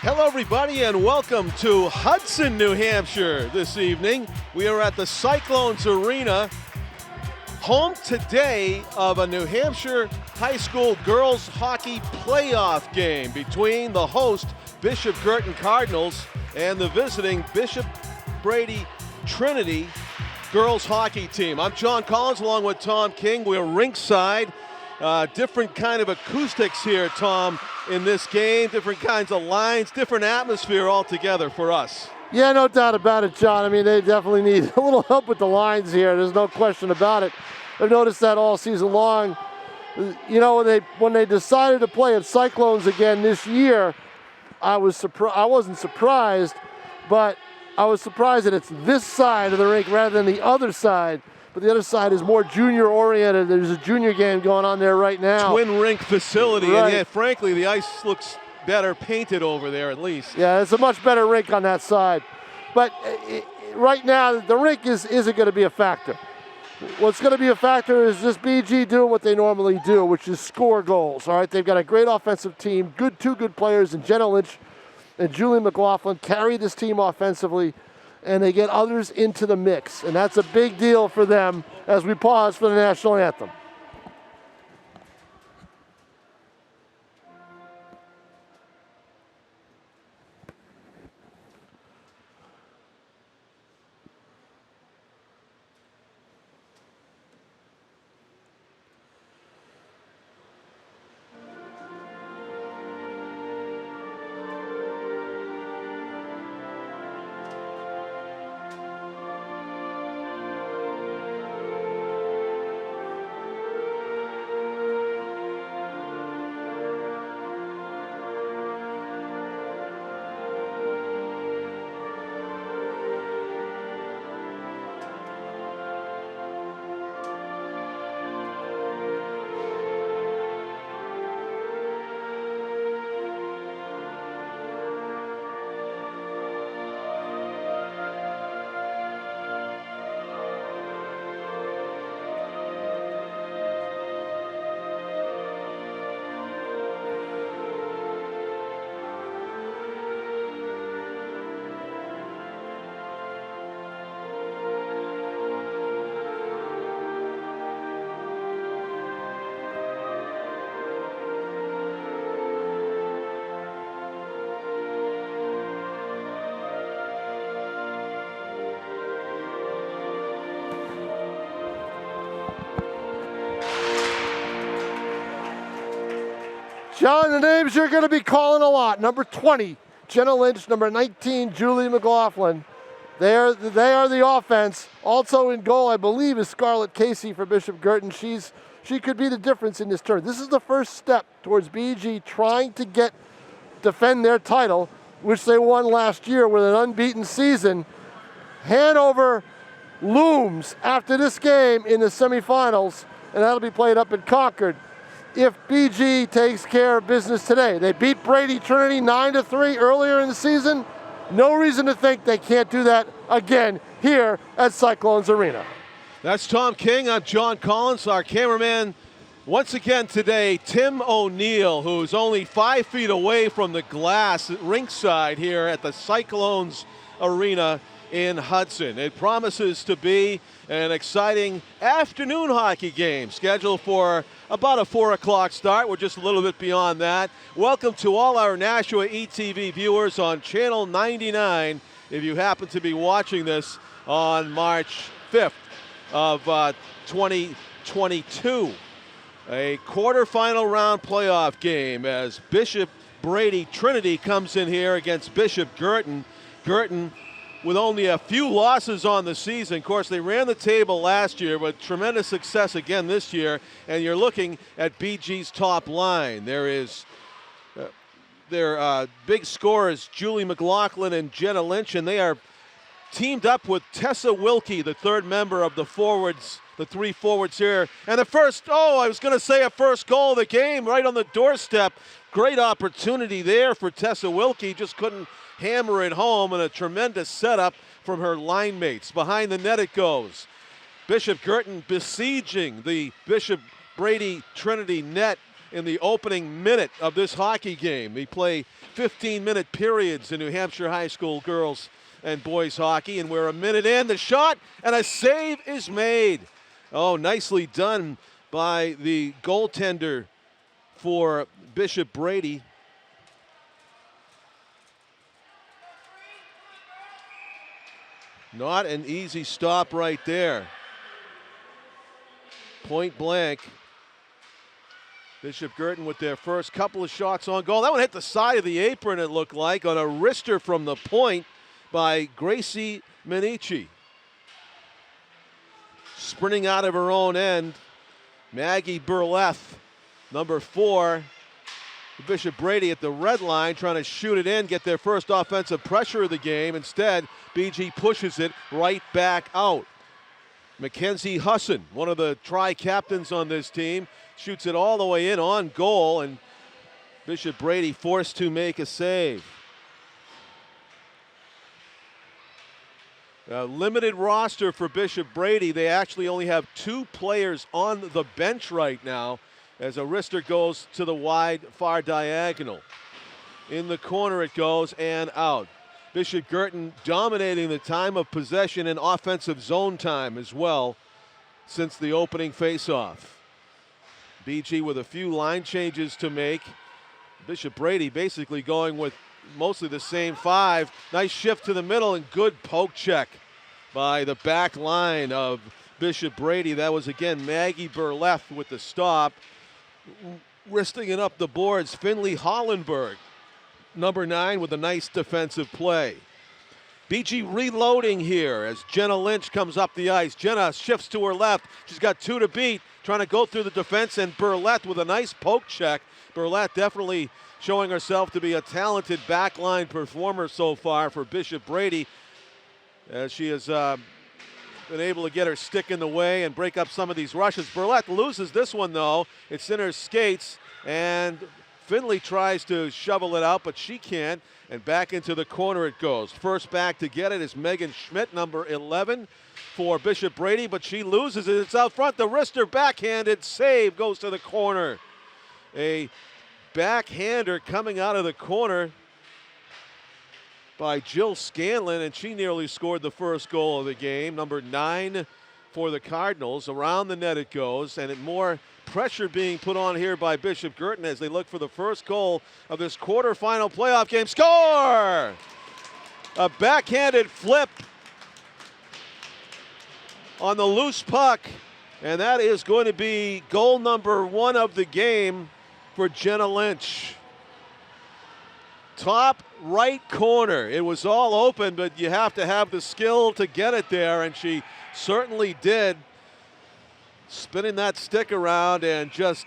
Hello, everybody, and welcome to Hudson, New Hampshire this evening. We are at the Cyclones Arena, home today of a New Hampshire high school girls hockey playoff game between the host Bishop Guertin Cardinals and the visiting Bishop Brady-Trinity girls hockey team. I'm John Collins along with Tom King. We're ringside. Different kind of acoustics here, Tom, in this game. Different kinds of lines, different atmosphere altogether for us. Yeah, no doubt about it, John. I mean, they definitely need a little help with the lines here. There's no question about it. I've noticed that all season long. You know, when they decided to play at Cyclones again this year, I wasn't surprised, but I was surprised that it's this side of the rink rather than the other side. But the other side is more junior-oriented. There's a junior game going on there right now. Twin rink facility, right. And yet, frankly, the ice looks better painted over there at least. Yeah, it's a much better rink on that side. But right now, the rink isn't going to be a factor. What's going to be a factor is just BG doing what they normally do, which is score goals. All right, they've got a great offensive team, two good players, and Jenna Lynch and Julie McLaughlin carry this team offensively, and they get others into the mix. And that's a big deal for them as we pause for the national anthem. John, the names you're going to be calling a lot. Number 20, Jenna Lynch. Number 19, Julie McLaughlin. They are the offense. Also in goal, I believe, is Scarlett Casey for Bishop Guertin. She could be the difference in this tournament. This is the first step towards BG trying to defend their title, which they won last year with an unbeaten season. Hanover looms after this game in the semifinals, and that'll be played up in Concord. If BG takes care of business today. They beat Brady-Trinity 9-3 earlier in the season. No reason to think they can't do that again here at Cyclones Arena. That's Tom King. I'm John Collins. Our cameraman once again today, Tim O'Neill, who's only 5 feet away from the glass ringside here at the Cyclones Arena in Hudson. It promises to be an exciting afternoon hockey game scheduled for about a 4 o'clock start. We're just a little bit beyond that. Welcome to all our NHIAA ETV viewers on Channel 99 if you happen to be watching this on March 5th of 2022. A quarterfinal round playoff game as Bishop Brady-Trinity comes in here against Bishop Guertin. Guertin with only a few losses on the season. Of course, they ran the table last year, but tremendous success again this year. And you're looking at BG's top line. There is their big scorers, Julie McLaughlin and Jenna Lynch, and they are teamed up with Tessa Wilkie, the third member of the forwards, the three forwards here. And the first goal of the game right on the doorstep. Great opportunity there for Tessa Wilkie, just couldn't hammer it home, and a tremendous setup from her line mates. Behind the net it goes. Bishop Guertin besieging the Bishop Brady-Trinity net in the opening minute of this hockey game. We play 15-minute periods in New Hampshire high school girls and boys hockey, and we're a minute in. The shot, and a save is made. Oh, nicely done by the goaltender for Bishop Brady. Not an easy stop right there. Point blank. Bishop Guertin with their first couple of shots on goal. That one hit the side of the apron, it looked like, on a wrister from the point by Gracie Minichi. Sprinting out of her own end, Maggie Burleth, number 4. Bishop Brady at the red line trying to shoot it in, get their first offensive pressure of the game. Instead, BG pushes it right back out. Mackenzie Hudson, one of the tri-captains on this team, shoots it all the way in on goal, and Bishop Brady forced to make a save. A limited roster for Bishop Brady. They actually only have 2 players on the bench right now as a wrister goes to the wide far diagonal. In the corner it goes and out. Bishop Guertin dominating the time of possession and offensive zone time as well since the opening faceoff. BG with a few line changes to make. Bishop Brady basically going with mostly the same 5. Nice shift to the middle and good poke check by the back line of Bishop Brady. That was again Maggie Burleth with the stop. Wristing it up the boards, Finley Hollenberg, number 9, with a nice defensive play. BG reloading here as Jenna Lynch comes up the ice. Jenna shifts to her left. She's got 2 to beat, trying to go through the defense, and Burleth with a nice poke check. Burleth definitely showing herself to be a talented backline performer so far for Bishop Brady, as she has been able to get her stick in the way and break up some of these rushes. Burleth loses this one, though. It's in her skates, and Finley tries to shovel it out, but she can't, and back into the corner it goes. First back to get it is Megan Schmidt, number 11 for Bishop Brady, but she loses it. It's out front. The wrister backhanded save goes to the corner. A backhander coming out of the corner by Jill Scanlon, and she nearly scored the first goal of the game. Number 9 for the Cardinals. Around the net it goes, and more pressure being put on here by Bishop Guertin as they look for the first goal of this quarterfinal playoff game. Score! A backhanded flip on the loose puck, and that is going to be goal number 1 of the game for Jenna Lynch. Top right corner. It was all open, but you have to have the skill to get it there, and she certainly did. Spinning that stick around and just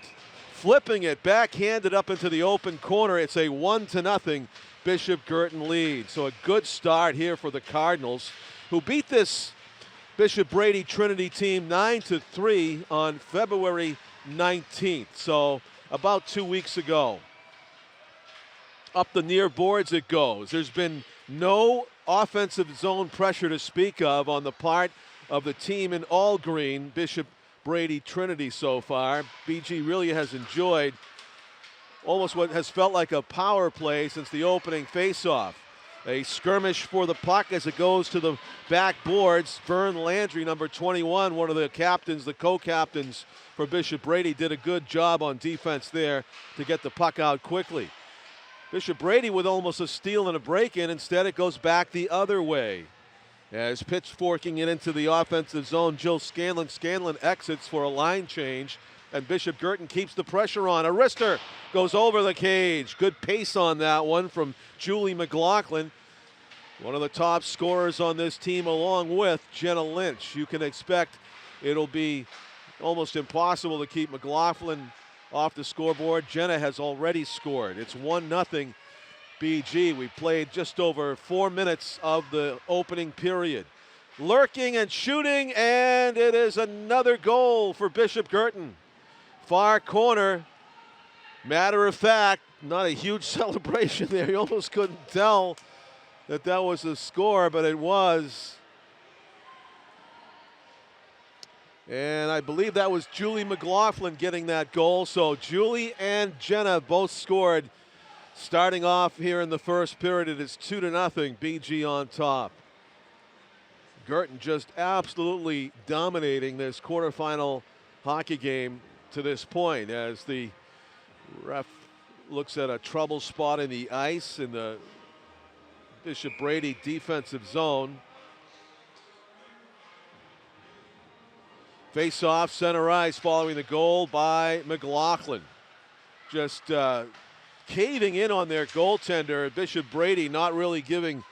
flipping it backhanded up into the open corner. It's a 1-0 Bishop Guertin lead. So a good start here for the Cardinals, who beat this Bishop Brady-Trinity team 9-3 on February 19th. So about 2 weeks ago. Up the near boards it goes. There's been no offensive zone pressure to speak of on the part of the team in all green, Bishop Brady-Trinity so far. BG really has enjoyed almost what has felt like a power play since the opening faceoff. A skirmish for the puck as it goes to the back boards. Vern Landry, number 21, one of the captains, the co-captains for Bishop Brady, did a good job on defense there to get the puck out quickly. Bishop Brady with almost a steal and a break-in. Instead, it goes back the other way. As pitchforking it into the offensive zone, Jill Scanlon. Scanlon exits for a line change, and Bishop Guertin keeps the pressure on. A wrister goes over the cage. Good pace on that one from Julie McLaughlin, one of the top scorers on this team, along with Jenna Lynch. You can expect it'll be almost impossible to keep McLaughlin off the scoreboard. Jenna has already scored. It's 1-0 BG. We played just over 4 minutes of the opening period. Lurking and shooting, and it is another goal for Bishop Guertin. Far corner. Matter of fact, not a huge celebration there. You almost couldn't tell that that was a score, but it was. And I believe that was Julie McLaughlin getting that goal. So Julie and Jenna both scored. Starting off here in the first period, it is 2-0, BG on top. Guertin just absolutely dominating this quarterfinal hockey game to this point as the ref looks at a trouble spot in the ice in the Bishop Brady defensive zone. Face off center ice following the goal by McLaughlin. Just caving in on their goaltender. Bishop Brady not really giving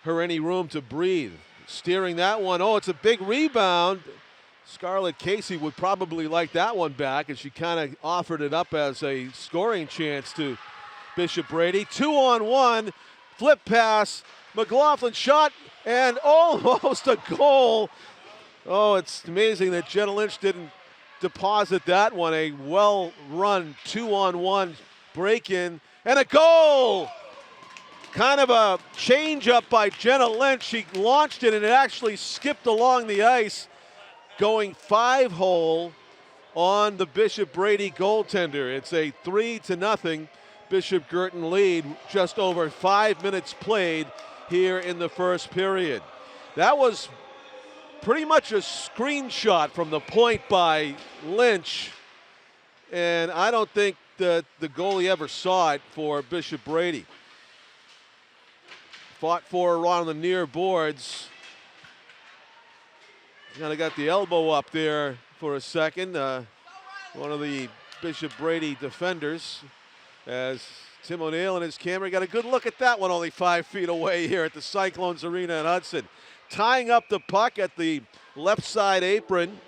her any room to breathe. Steering that one. Oh, it's a big rebound. Scarlett Casey would probably like that one back, and she kind of offered it up as a scoring chance to Bishop Brady. 2-on-1, flip pass, McLaughlin shot, and almost a goal. Oh, it's amazing that Jenna Lynch didn't deposit that one. A well-run 2-on-1 break-in, and a goal! Kind of a change-up by Jenna Lynch. She launched it, and it actually skipped along the ice, going 5-hole on the Bishop Brady goaltender. It's a 3-0 Bishop Guertin lead, just over 5 minutes played here in the first period. That was pretty much a screenshot from the point by Lynch, and I don't think that the goalie ever saw it for Bishop Brady. Fought for her on the near boards. Kind of got the elbow up there for a second. One of the Bishop Brady defenders, as Tim O'Neill and his camera got a good look at that one, only 5 feet away here at the Cyclones Arena in Hudson. Tying up the puck at the left side apron,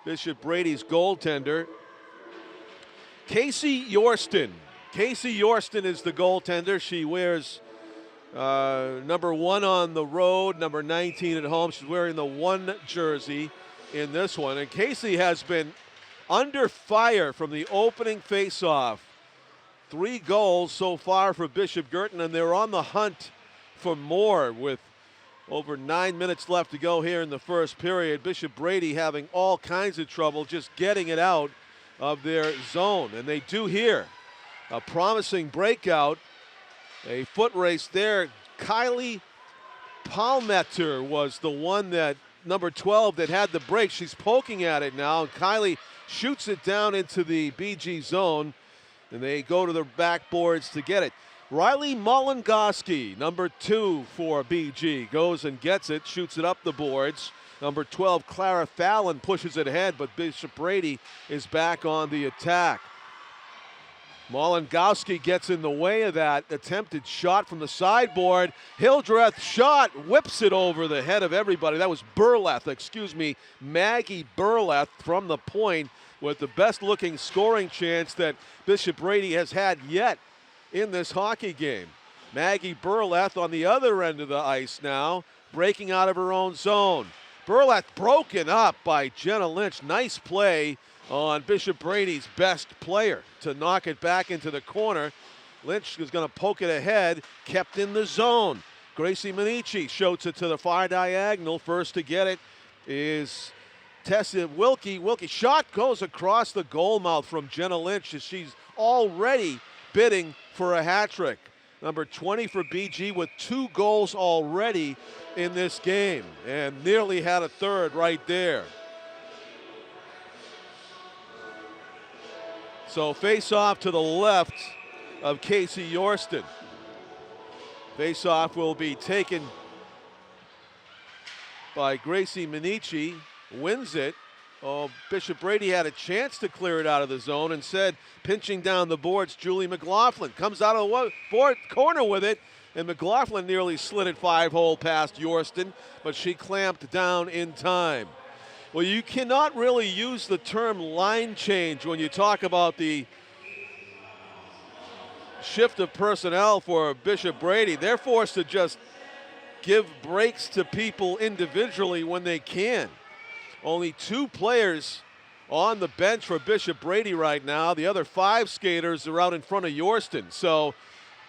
Bishop Brady's goaltender, Casey Yorston. Casey Yorston is the goaltender. She wears number 1 on the road, number 19 at home. She's wearing the 1 jersey in this one. And Casey has been under fire from the opening faceoff. 3 goals so far for Bishop Guertin, and they're on the hunt for more with over 9 minutes left to go here in the first period. Bishop Brady having all kinds of trouble just getting it out of their zone. And they do here. A promising breakout. A foot race there. Kylie Palmeter was the one that, number 12, that had the break. She's poking at it now. And Kylie shoots it down into the BG zone. And they go to the backboards to get it. Riley Molengoski, number 2 for BG, goes and gets it, shoots it up the boards. Number 12, Clara Fallon, pushes it ahead, but Bishop Brady is back on the attack. Molengoski gets in the way of that attempted shot from the sideboard. Hildreth shot, whips it over the head of everybody. That was Maggie Burleth from the point with the best looking scoring chance that Bishop Brady has had yet in this hockey game. Maggie Burleth on the other end of the ice now, breaking out of her own zone. Burleth broken up by Jenna Lynch. Nice play on Bishop Brady's best player to knock it back into the corner. Lynch is going to poke it ahead, kept in the zone. Gracie Minichi shoots it to the far diagonal. First to get it is Tessa Wilkie. Wilkie shot goes across the goal mouth from Jenna Lynch as she's already bidding for a hat trick. Number 20 for BG with 2 goals already in this game and nearly had a third right there. So face off to the left of Casey Yorston. Face off will be taken by Gracie Minichi, wins it. Oh, Bishop Brady had a chance to clear it out of the zone. Instead, pinching down the boards, Julie McLaughlin comes out of the board corner with it, and McLaughlin nearly slid it 5-hole past Yorston, but she clamped down in time. Well, you cannot really use the term line change when you talk about the shift of personnel for Bishop Brady. They're forced to just give breaks to people individually when they can. Only 2 players on the bench for Bishop Brady right now. The other 5 skaters are out in front of Yorston. So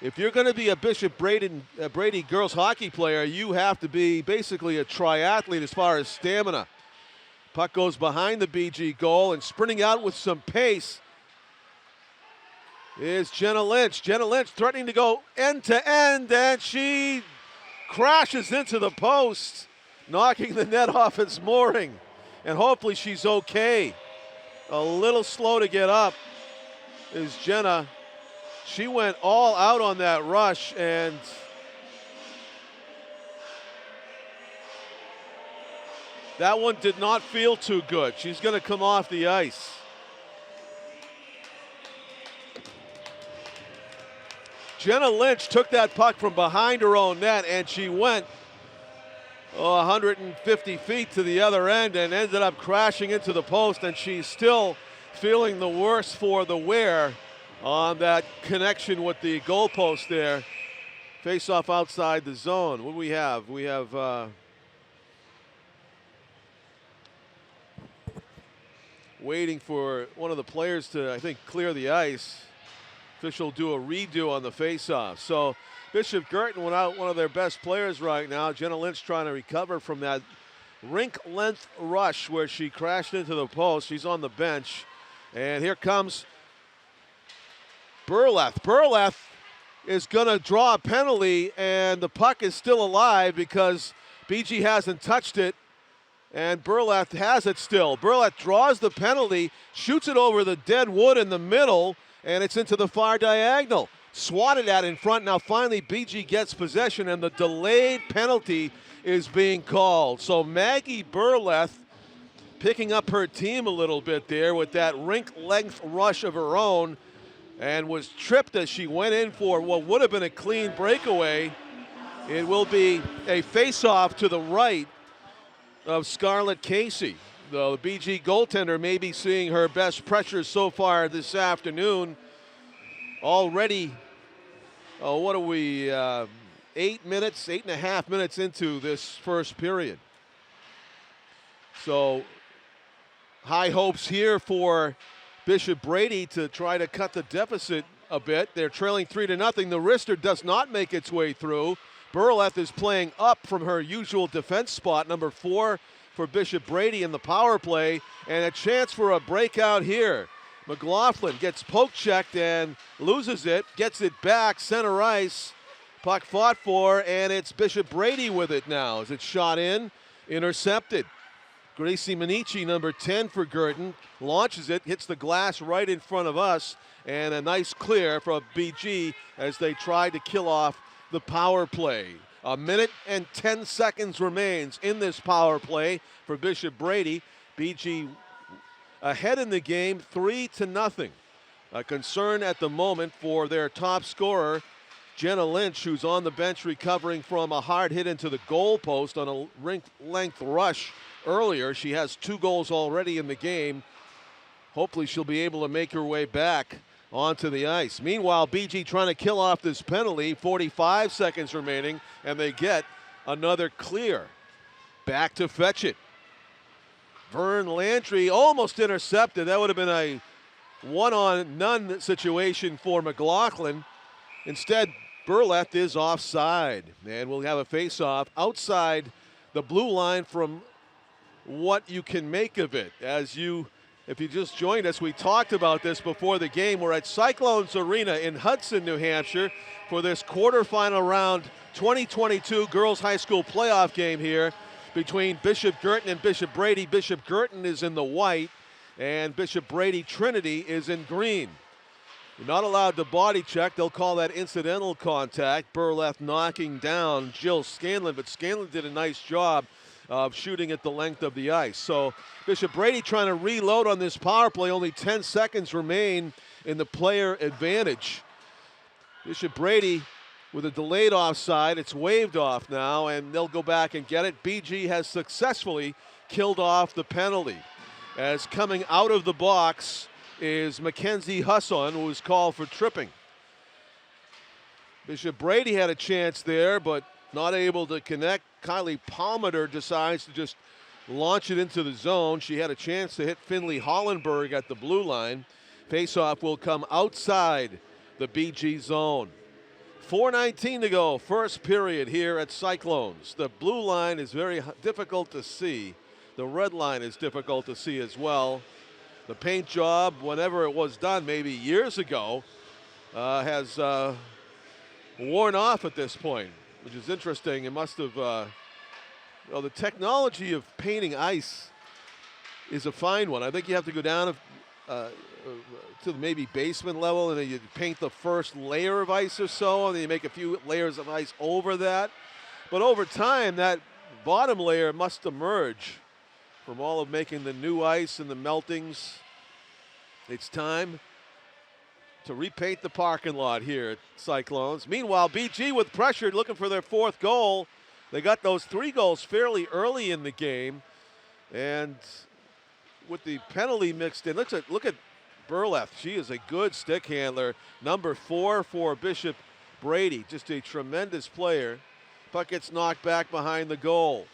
if you're going to be a Bishop Brady girls hockey player, you have to be basically a triathlete as far as stamina. Puck goes behind the BG goal, and sprinting out with some pace is Jenna Lynch. Jenna Lynch threatening to go end to end, and she crashes into the post, knocking the net off its mooring. And hopefully she's okay. A little slow to get up is Jenna. She went all out on that rush, and that one did not feel too good. She's going to come off the ice. Jenna Lynch took that puck from behind her own net, and she went 150 feet to the other end and ended up crashing into the post, and she's still feeling the worst for the wear on that connection with the goalpost there. Face off outside the zone. What do we have? We have waiting for one of the players to, I think, clear the ice. Official do a redo on the face-off. So Bishop Guertin without one of their best players right now. Jenna Lynch trying to recover from that rink-length rush where she crashed into the post. She's on the bench. And here comes Burleth. Burleth is going to draw a penalty, and the puck is still alive because BG hasn't touched it. And Burleth has it still. Burleth draws the penalty, shoots it over the dead wood in the middle, and it's into the far diagonal. Swatted at in front. Now finally BG gets possession, and the delayed penalty is being called. So Maggie Burleth picking up her team a little bit there with that rink-length rush of her own, and was tripped as she went in for what would have been a clean breakaway. It will be a face-off to the right of Scarlett Casey. The BG goaltender may be seeing her best pressure so far this afternoon. Already, what are we, 8.5 minutes into this first period. So high hopes here for Bishop Brady to try to cut the deficit a bit. They're trailing 3-0. The wrister does not make its way through. Burleth is playing up from her usual defense spot, number 4 for Bishop Brady in the power play, and a chance for a breakout here. McLaughlin gets poke checked and loses it, gets it back, center ice. Puck fought for, and it's Bishop Brady with it now as it's shot in, intercepted. Gracie Minichi, number 10 for Guertin, launches it, hits the glass right in front of us, and a nice clear from BG as they try to kill off the power play. 1 minute and 10 seconds remains in this power play for Bishop Brady. BG ahead in the game, 3-0. A concern at the moment for their top scorer, Jenna Lynch, who's on the bench recovering from a hard hit into the goal post on a rink-length rush earlier. She has 2 goals already in the game. Hopefully she'll be able to make her way back onto the ice. Meanwhile, BG trying to kill off this penalty, 45 seconds remaining, and they get another clear. Back to fetch it. Vern Landry almost intercepted. That would have been a one-on-none situation for McLaughlin. Instead, Burleth is offside, and we'll have a face-off outside the blue line from what you can make of it. If you just joined us, we talked about this before the game. We're at Cyclones Arena in Hudson, New Hampshire for this quarterfinal round 2022 girls high school playoff game here between Bishop Guertin and Bishop Brady. Bishop Guertin is in the white, and Bishop Brady-Trinity is in green. You're not allowed to body check. They'll call that incidental contact. Burleth knocking down Jill Scanlon, but Scanlon did a nice job of shooting at the length of the ice. So Bishop Brady trying to reload on this power play. Only 10 seconds remain in the player advantage. Bishop Brady with a delayed offside. It's waved off now, and they'll go back and get it. BG has successfully killed off the penalty. As coming out of the box is Mackenzie Hudson, who was called for tripping. Bishop Brady had a chance there, but not able to connect. Kylie Palmater decides to just launch it into the zone. She had a chance to hit Finley Hollenberg at the blue line. Faceoff will come outside the BG zone. 4:19 to go, first period here at Cyclones. The blue line is very difficult to see The red line is difficult to see as well. The paint job, whenever it was done, maybe years ago, has worn off at this point, which is interesting. It must have, well, the technology of painting ice is a fine one. I think you have to go down to maybe basement level, and then you paint the first layer of ice or so, and then you make a few layers of ice over that. But over time, that bottom layer must emerge from all of making the new ice and the meltings. It's time to repaint the parking lot here at Cyclones. Meanwhile, BG with pressure, looking for their 4th goal. They got those 3 goals fairly early in the game, and with the penalty mixed in, look at Burleth. She is a good stick handler. Number 4 for Bishop Brady, just a tremendous player. Puck gets knocked back behind the goal.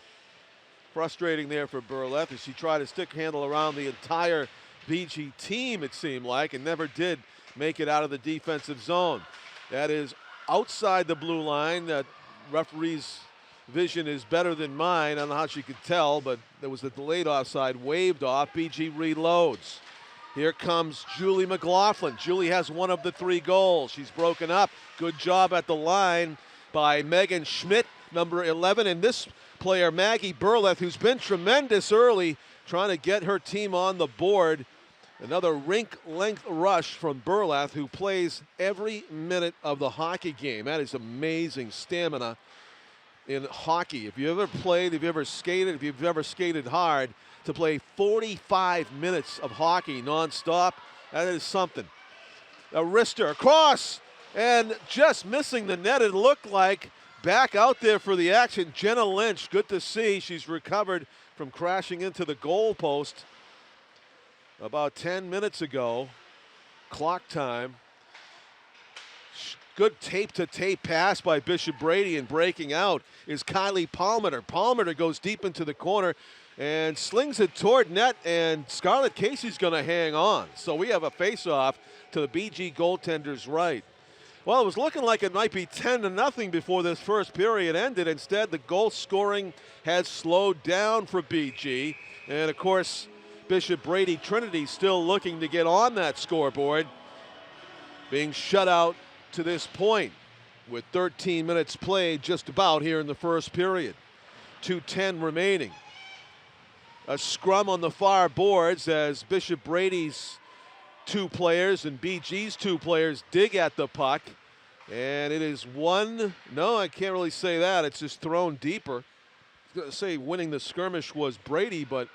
Frustrating there for Burleth as she tried to stick handle around the entire BG team, it seemed like, and never did make it out of the defensive zone. That is outside the blue line. That referee's vision is better than mine. I don't know how she could tell, but there was a delayed offside, waved off. BG reloads. Here comes Julie McLaughlin. Julie has 1 of the 3 goals. She's broken up. Good job at the line by Megan Schmidt, number 11. And this player, Maggie Burleth, who's been tremendous early, trying to get her team on the board. Another rink-length rush from Burleth, who plays every minute of the hockey game. That is amazing stamina in hockey. If you ever played, if you ever skated, if you've ever skated hard, to play 45 minutes of hockey nonstop, that is something. A wrister across, and just missing the net, it looked like. Back out there for the action, Jenna Lynch. Good to see. She's recovered from crashing into the goal post about 10 minutes ago. Clock time. Good tape-to-tape pass by Bishop Brady, and breaking out is Kylie Palmer. Palmer goes deep into the corner and slings it toward net, and Scarlett Casey's going to hang on. So we have a face-off to the BG goaltender's right. Well, it was looking like it might be 10-0 before this first period ended. Instead, the goal scoring has slowed down for BG. And, of course, Bishop Brady-Trinity still looking to get on that scoreboard, being shut out to this point with 13 minutes played just about here in the first period. 2:10 remaining. A scrum on the far boards as Bishop Brady's 2 players and BG's 2 players dig at the puck. And it is no, I can't really say that. It's just thrown deeper. I was going to say winning the skirmish was Brady, but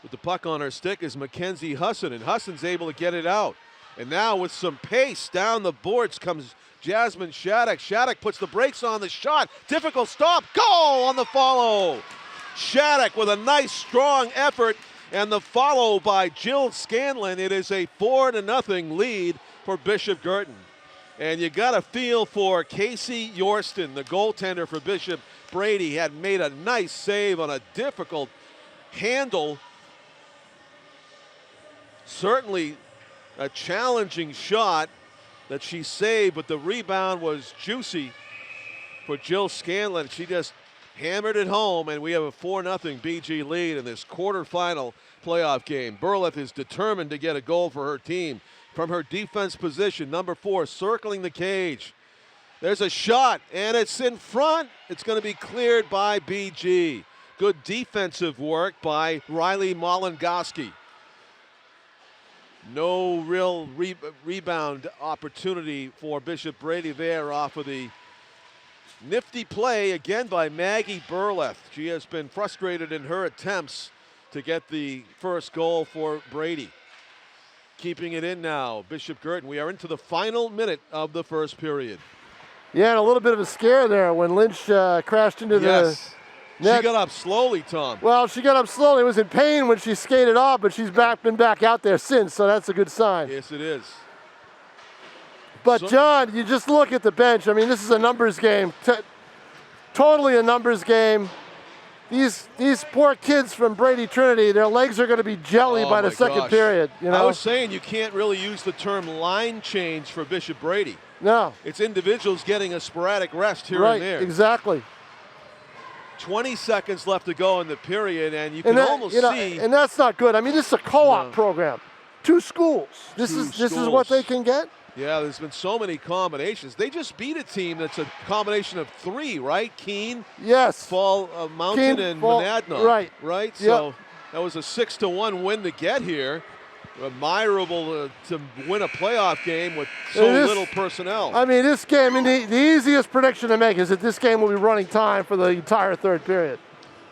with the puck on her stick is Mackenzie Hudson, and Hudson's able to get it out. And now with some pace down the boards comes Jasmine Shattuck. Shattuck puts the brakes on the shot. Difficult stop. Goal on the follow. Shattuck with a nice strong effort, and the follow by Jill Scanlon. It is a 4-0 lead for Bishop Guertin. And you got a feel for Casey Yorston, the goaltender for Bishop Brady, had made a nice save on a difficult handle. Certainly a challenging shot that she saved, but the rebound was juicy for Jill Scanlon. She just hammered it home, and we have a 4-0 BG lead in this quarterfinal playoff game. Burleth is determined to get a goal for her team. From her defense position, number 4 circling the cage. There's a shot, and it's in front. It's going to be cleared by BG. Good defensive work by Riley Molongoski. No real rebound opportunity for Bishop Brady there off of the nifty play again by Maggie Burleth. She has been frustrated in her attempts to get the first goal for Brady. Keeping it in now, Bishop Guertin. We are into the final minute of the first period. Yeah, and a little bit of a scare there when Lynch crashed into the net. She got up slowly, Tom. Well, she got up slowly. It was in pain when she skated off, but she's been back out there since, so that's a good sign. Yes, it is. But, John, you just look at the bench. I mean, this is a numbers game. Totally a numbers game. These poor kids from Brady-Trinity, their legs are going to be jelly by the second period. You know? I was saying you can't really use the term line change for Bishop Brady. No. It's individuals getting a sporadic rest here and there. Right, exactly. 20 seconds left to go in the period, and you can almost see. And that's not good. I mean, this is a co-op program. 2 schools. This is what they can get? Yeah, there's been so many combinations. They just beat a team that's a combination of 3, right? Keene, yes, Fall Mountain, and Monadnock. Right. Right? Yep. So that was a 6-1 win to get here. Admirable to win a playoff game with so little personnel. I mean, this game, the easiest prediction to make is that this game will be running time for the entire third period.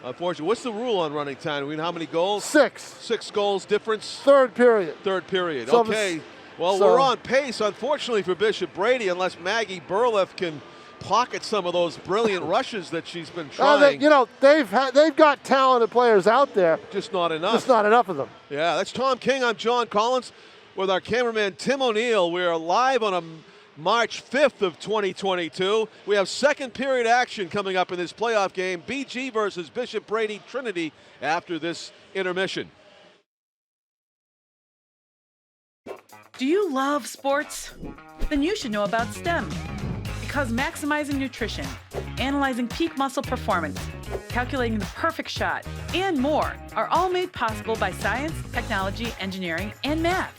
Unfortunately, what's the rule on running time? I mean, how many goals? 6. 6 goals difference? Third period. Third period, so okay. Well, we're on pace, unfortunately, for Bishop Brady, unless Maggie Burleff can pocket some of those brilliant rushes that she's been trying. They've got talented players out there. Just not enough. Just not enough of them. Yeah, that's Tom King. I'm John Collins with our cameraman Tim O'Neill. We're live on a March 5th of 2022. We have second period action coming up in this playoff game. BG versus Bishop Brady-Trinity after this intermission. Do you love sports? Then you should know about STEM. Because maximizing nutrition, analyzing peak muscle performance, calculating the perfect shot, and more are all made possible by science, technology, engineering, and math.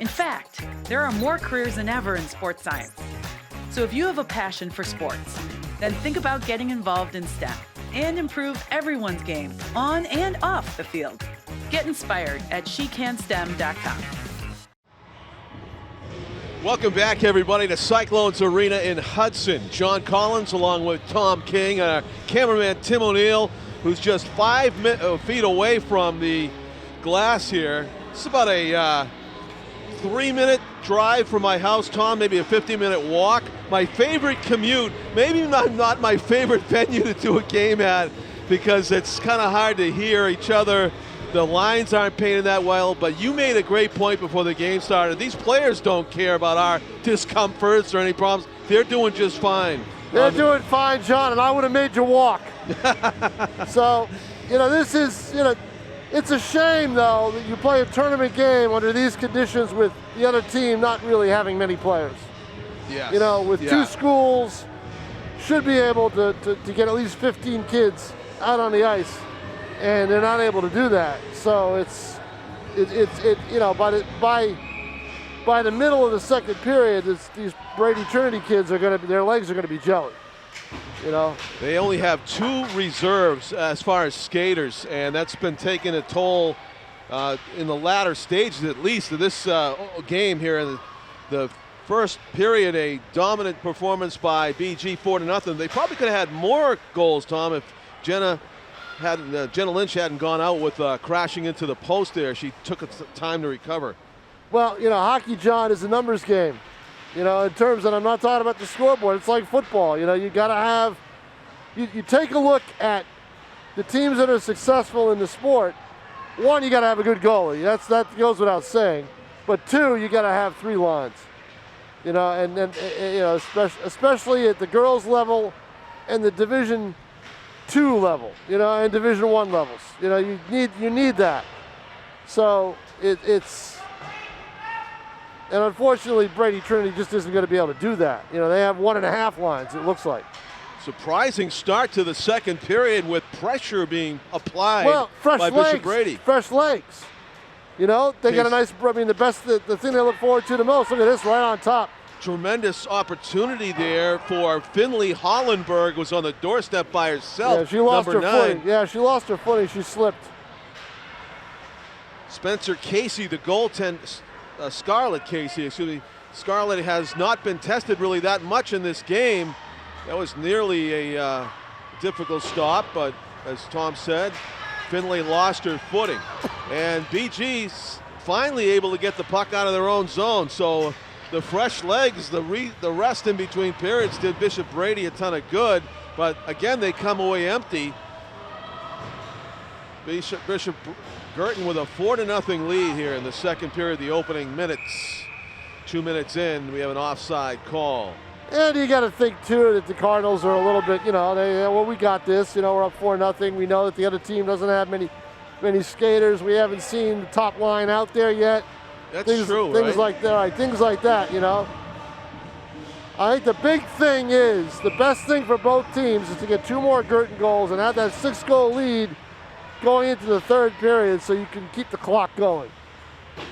In fact, there are more careers than ever in sports science. So if you have a passion for sports, then think about getting involved in STEM and improve everyone's game on and off the field. Get inspired at shecanstem.com. Welcome back, everybody, to Cyclones Arena in Hudson. John Collins along with Tom King and our cameraman Tim O'Neill, who's just 5 feet away from the glass here. It's about a 3-minute drive from my house, Tom, maybe a 50-minute walk. My favorite commute, maybe not my favorite venue to do a game at, because it's kind of hard to hear each other. The lines aren't painted that well, but you made a great point before the game started. These players don't care about our discomforts or any problems. They're doing just fine. They're doing fine, John, and I would have made you walk. So, this is, it's a shame, though, that you play a tournament game under these conditions with the other team not really having many players. Yes. With 2 schools, should be able to get at least 15 kids out on the ice. And they're not able to do that. So by the middle of the second period, these Brady-Trinity kids their legs are gonna be jelly. They only have 2 reserves as far as skaters, and that's been taking a toll in the latter stages, at least, of this game here. In the first period, a dominant performance by BG, 4-0. They probably could have had more goals, Tom, if Jenna Lynch hadn't gone out with crashing into the post there. She took time to recover. Well, hockey, John, is a numbers game. In terms that I'm not talking about the scoreboard. It's like football. You got to have. You take a look at the teams that are successful in the sport. 1, you got to have a good goalie. That goes without saying. But 2, you got to have 3 lines. And especially at the girls level and the Division II level, and Division I levels. You need that. So it's, and unfortunately Brady-Trinity just isn't going to be able to do that. They have 1.5 lines, it looks like. Surprising start to the second period with pressure being applied by Bishop Brady. Fresh legs. They got a nice, the thing they look forward to the most, look at this right on top. Tremendous opportunity there for Finley Hollenberg, was on the doorstep by herself. Yeah, she lost number her 9. footing. Yeah, she lost her footing. She slipped. Spencer Casey, the goaltender, Scarlett Casey, excuse me. Scarlett has not been tested really that much in this game. That was nearly a difficult stop, but as Tom said, Finley lost her footing. And BG's finally able to get the puck out of their own zone. So the fresh legs, the rest in between periods did Bishop Brady a ton of good, but again, they come away empty. Bishop Guertin with a 4-0 lead here in the second period, the opening minutes. 2 minutes in, we have an offside call. And you got to think, too, that the Cardinals are a little bit, we got this. We're up 4-0. We know that the other team doesn't have many skaters. We haven't seen the top line out there yet. That's true, things like that, Things like that, I think the big thing is, the best thing for both teams is to get 2 more Guertin goals and have that 6-goal lead going into the 3rd period so you can keep the clock going.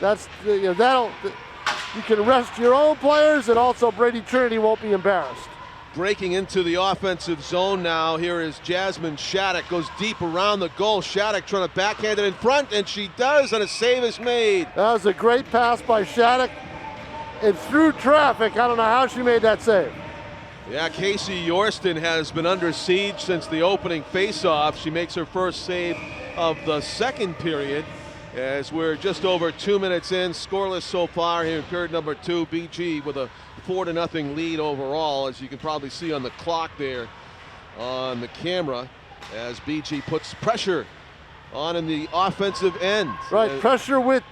That's, you can rest your own players, and also Brady-Trinity won't be embarrassed. Breaking into the offensive zone now. Here is Jasmine Shattuck, goes deep around the goal. Shattuck trying to backhand it in front, and she does, and a save is made. That was a great pass by Shattuck. And through traffic, I don't know how she made that save. Yeah, Casey Yorston has been under siege since the opening faceoff. She makes her first save of the 2nd period as we're just over 2 minutes in. Scoreless so far here in period number 2. BG with a 4-0 lead overall, as you can probably see on the clock there on the camera, as BG puts pressure on in the offensive end. Right, pressure with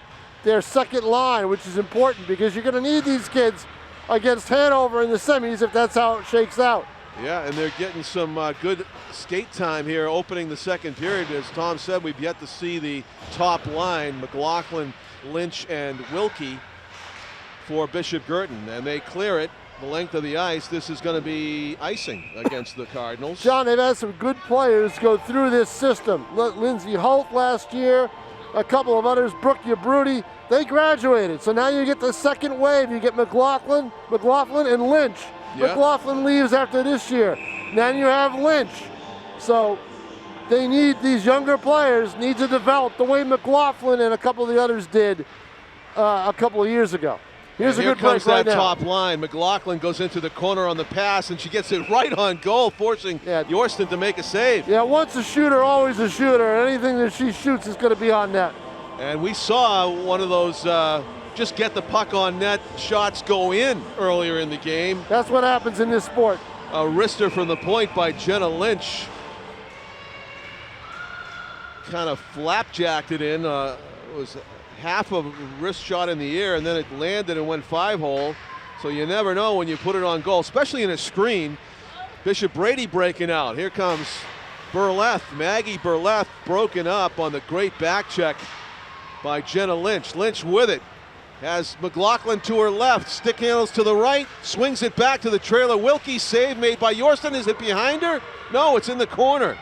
their 2nd line, which is important because you're going to need these kids against Hanover in the semis if that's how it shakes out. Yeah, and they're getting some good skate time here opening the 2nd period. As Tom said, we've yet to see the top line, McLaughlin, Lynch, and Wilkie for Bishop Guertin, and they clear it the length of the ice. This is going to be icing against the Cardinals. John, they've had some good players go through this system. Lindsay Holt last year, a couple of others, Brooke Yabruti, they graduated. So now you get the 2nd wave. You get McLaughlin, and Lynch. Yep. McLaughlin leaves after this year. Then you have Lynch. So they need, these younger players need to develop the way McLaughlin and a couple of the others did a couple of years ago. Here's a good break right now. Here comes that top line. McLaughlin goes into the corner on the pass, and she gets it right on goal, forcing Yorston to make a save. Yeah, once a shooter, always a shooter. Anything that she shoots is going to be on net. And we saw one of those just get the puck on net shots go in earlier in the game. That's what happens in this sport. A wrister from the point by Jenna Lynch. Kind of flapjacked it in. It was half of a wrist shot in the air, and then it landed and went 5-hole. So you never know when you put it on goal, especially in a screen. Bishop Brady breaking out. Here comes Burleth, Maggie Burleth, broken up on the great back check by Jenna Lynch. Lynch with it. Has McLaughlin to her left, stick handles to the right, swings it back to the trailer. Wilkie, save made by Yorston. Is it behind her? No, it's in the corner.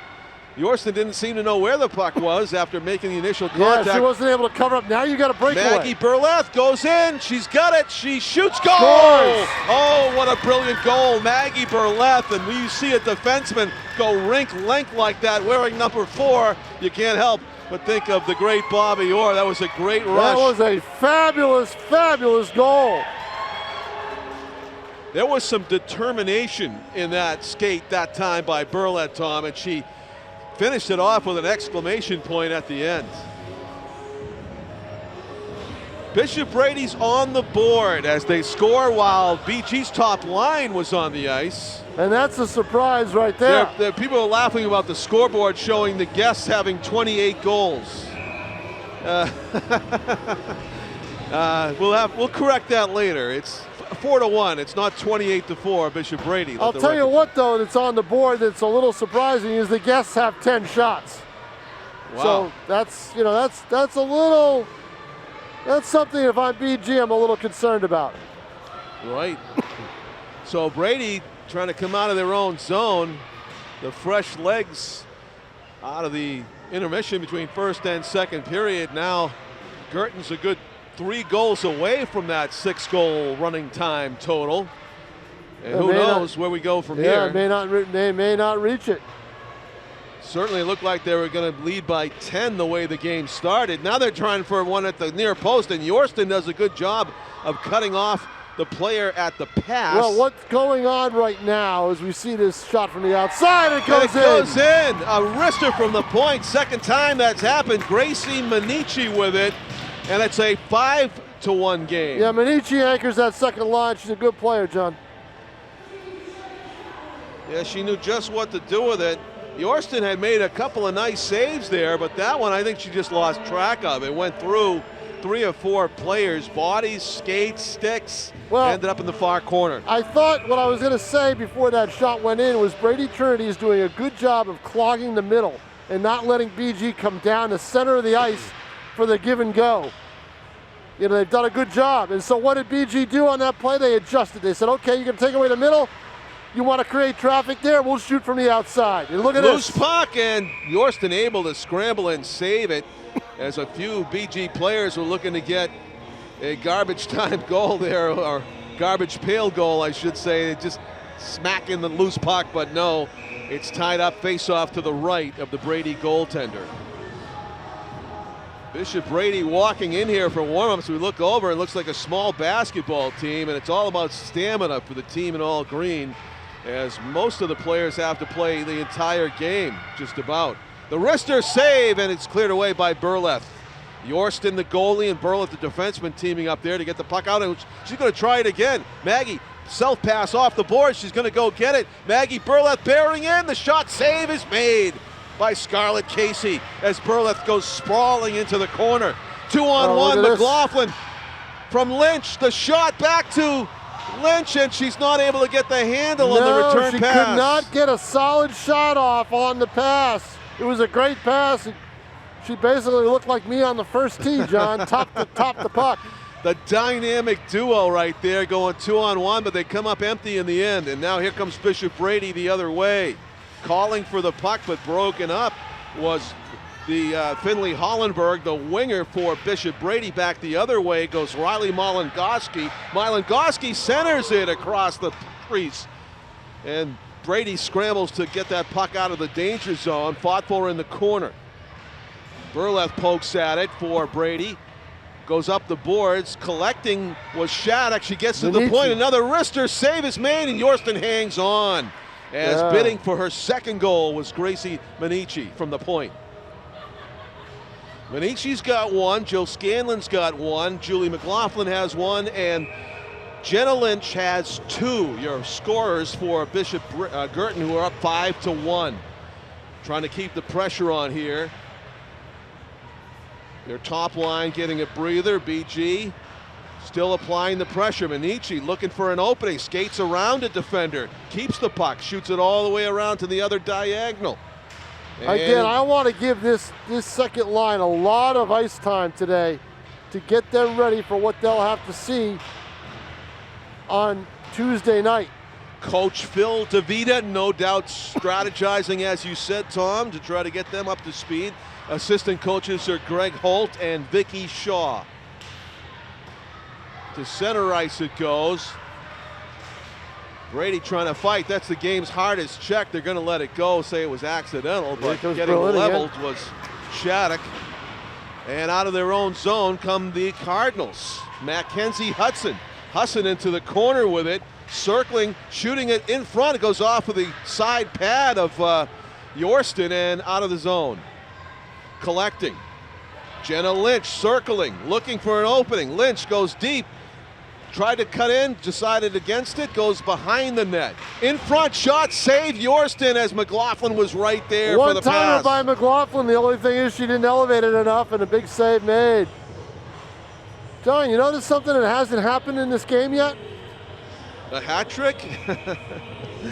Yorston didn't seem to know where the puck was after making the initial contact. Yeah, she wasn't able to cover up. Now you got a breakaway. Maggie Burleth goes in. She's got it. She shoots. Goal! Scores! Oh, what a brilliant goal. Maggie Burleth. And when you see a defenseman go rink-length like that wearing number 4, you can't help but think of the great Bobby Orr. That was a great rush. That was a fabulous, fabulous goal. There was some determination in that skate that time by Burleth, Tom, and she finished it off with an exclamation point at the end. Bishop Brady's on the board as they score while BG's top line was on the ice. And that's a surprise right there. People are laughing about the scoreboard showing the guests having 28 goals. We'll correct that later. It's 4-1. It's not 28-4. Bishop Brady. I'll tell you what, though, that's on the board that's a little surprising is the guests have 10 shots. Wow. So that's a little. That's something. If I'm BG, I'm a little concerned about. Right. So Brady trying to come out of their own zone. The fresh legs out of the intermission between first and 2nd period. Now Guertin's a good 3 goals away from that 6-goal running time total. And who knows where we go from here. Yeah, they may not reach it. Certainly looked like they were going to lead by 10 the way the game started. Now they're trying for one at the near post, and Yorston does a good job of cutting off the player at the pass. Well, what's going on right now is we see this shot from the outside, and it goes in. A wrister from the point. 2nd time that's happened. Gracie Manici with it, and it's a 5-1 game. Yeah, Manici anchors that 2nd line. She's a good player, John. Yeah, she knew just what to do with it. Yorston had made a couple of nice saves there, but that one I think she just lost track of. It went through 3 or 4 players, bodies, skates, sticks, ended up in the far corner. I thought what I was going to say before that shot went in was Brady-Trinity is doing a good job of clogging the middle and not letting BG come down the center of the ice for the give and go. You know, they've done a good job. And so what did BG do on that play? They adjusted. They said, okay, you're going to take away the middle. You want to create traffic there? We'll shoot from the outside. And look at Loose this. puck, and Yorston able to scramble and save it as a few BG players were looking to get a garbage time goal there, or garbage pail goal, I should say. Just smacking the loose puck, but no, it's tied up face off to the right of the Brady goaltender. Bishop Brady walking in here for warm-ups. We look over, it looks like a small basketball team, and it's all about stamina for the team in all green, as most of the players have to play the entire game, just about. The wrister save, and it's cleared away by Berleth. Yorston, the goalie, and Berleth, the defenseman, teaming up there to get the puck out, and she's going to try it again. Maggie, self-pass off the board. She's going to go get it. Maggie Berleth bearing in. The shot save is made by Scarlett Casey as Berleth goes sprawling into the corner. 2-on-1, McLaughlin from Lynch. The shot back to Lynch, and she's not able to get the handle on the return she pass. could not get a solid shot off on the pass. It was a great pass. She basically looked like me on the first tee, John. top the puck. The dynamic duo right there going 2-on-1, but they come up empty in the end. And now here comes Bishop Brady the other way. Calling for the puck, but broken up was the Finley Hollenberg, the winger for Bishop Brady. Back the other way goes Riley Malingoski. Malingoski centers it across the crease. And Brady scrambles to get that puck out of the danger zone, fought for in the corner. Berleth pokes at it for Brady. Goes up the boards, collecting was Shattuck. She gets to the point, another wrister save is made, and Yorston hangs on. As bidding for her second goal was Gracie Manici from the point. Manici's got one, Jill Scanlon's got one, Julie McLaughlin has one, and Jenna Lynch has two. Your scorers for Bishop Guertin, who are up 5-1. Trying to keep the pressure on here. Their top line getting a breather. BG still applying the pressure. Manici looking for an opening, skates around a defender, keeps the puck, shoots it all the way around to the other diagonal. And again, I want to give this second line a lot of ice time today to get them ready for what they'll have to see on Tuesday night. Coach Phil DeVita, no doubt strategizing, as you said, Tom, to try to get them up to speed. Assistant coaches are Greg Holt and Vicky Shaw. To center ice it goes. Brady trying to fight. That's the game's hardest check. They're going to let it go, say it was accidental, but getting leveled was Shattuck. And out of their own zone come the Cardinals. Mackenzie Hudson. Hudson into the corner with it, circling, shooting it in front. It goes off of the side pad of Yorston and out of the zone. Collecting. Jenna Lynch circling, looking for an opening. Lynch goes deep. Tried to cut in, decided against it, goes behind the net. In front, shot, save Yorston as McLaughlin was right there for the pass. One-timer by McLaughlin. The only thing is she didn't elevate it enough, and a big save made. John, you notice something that hasn't happened in this game yet? A hat trick?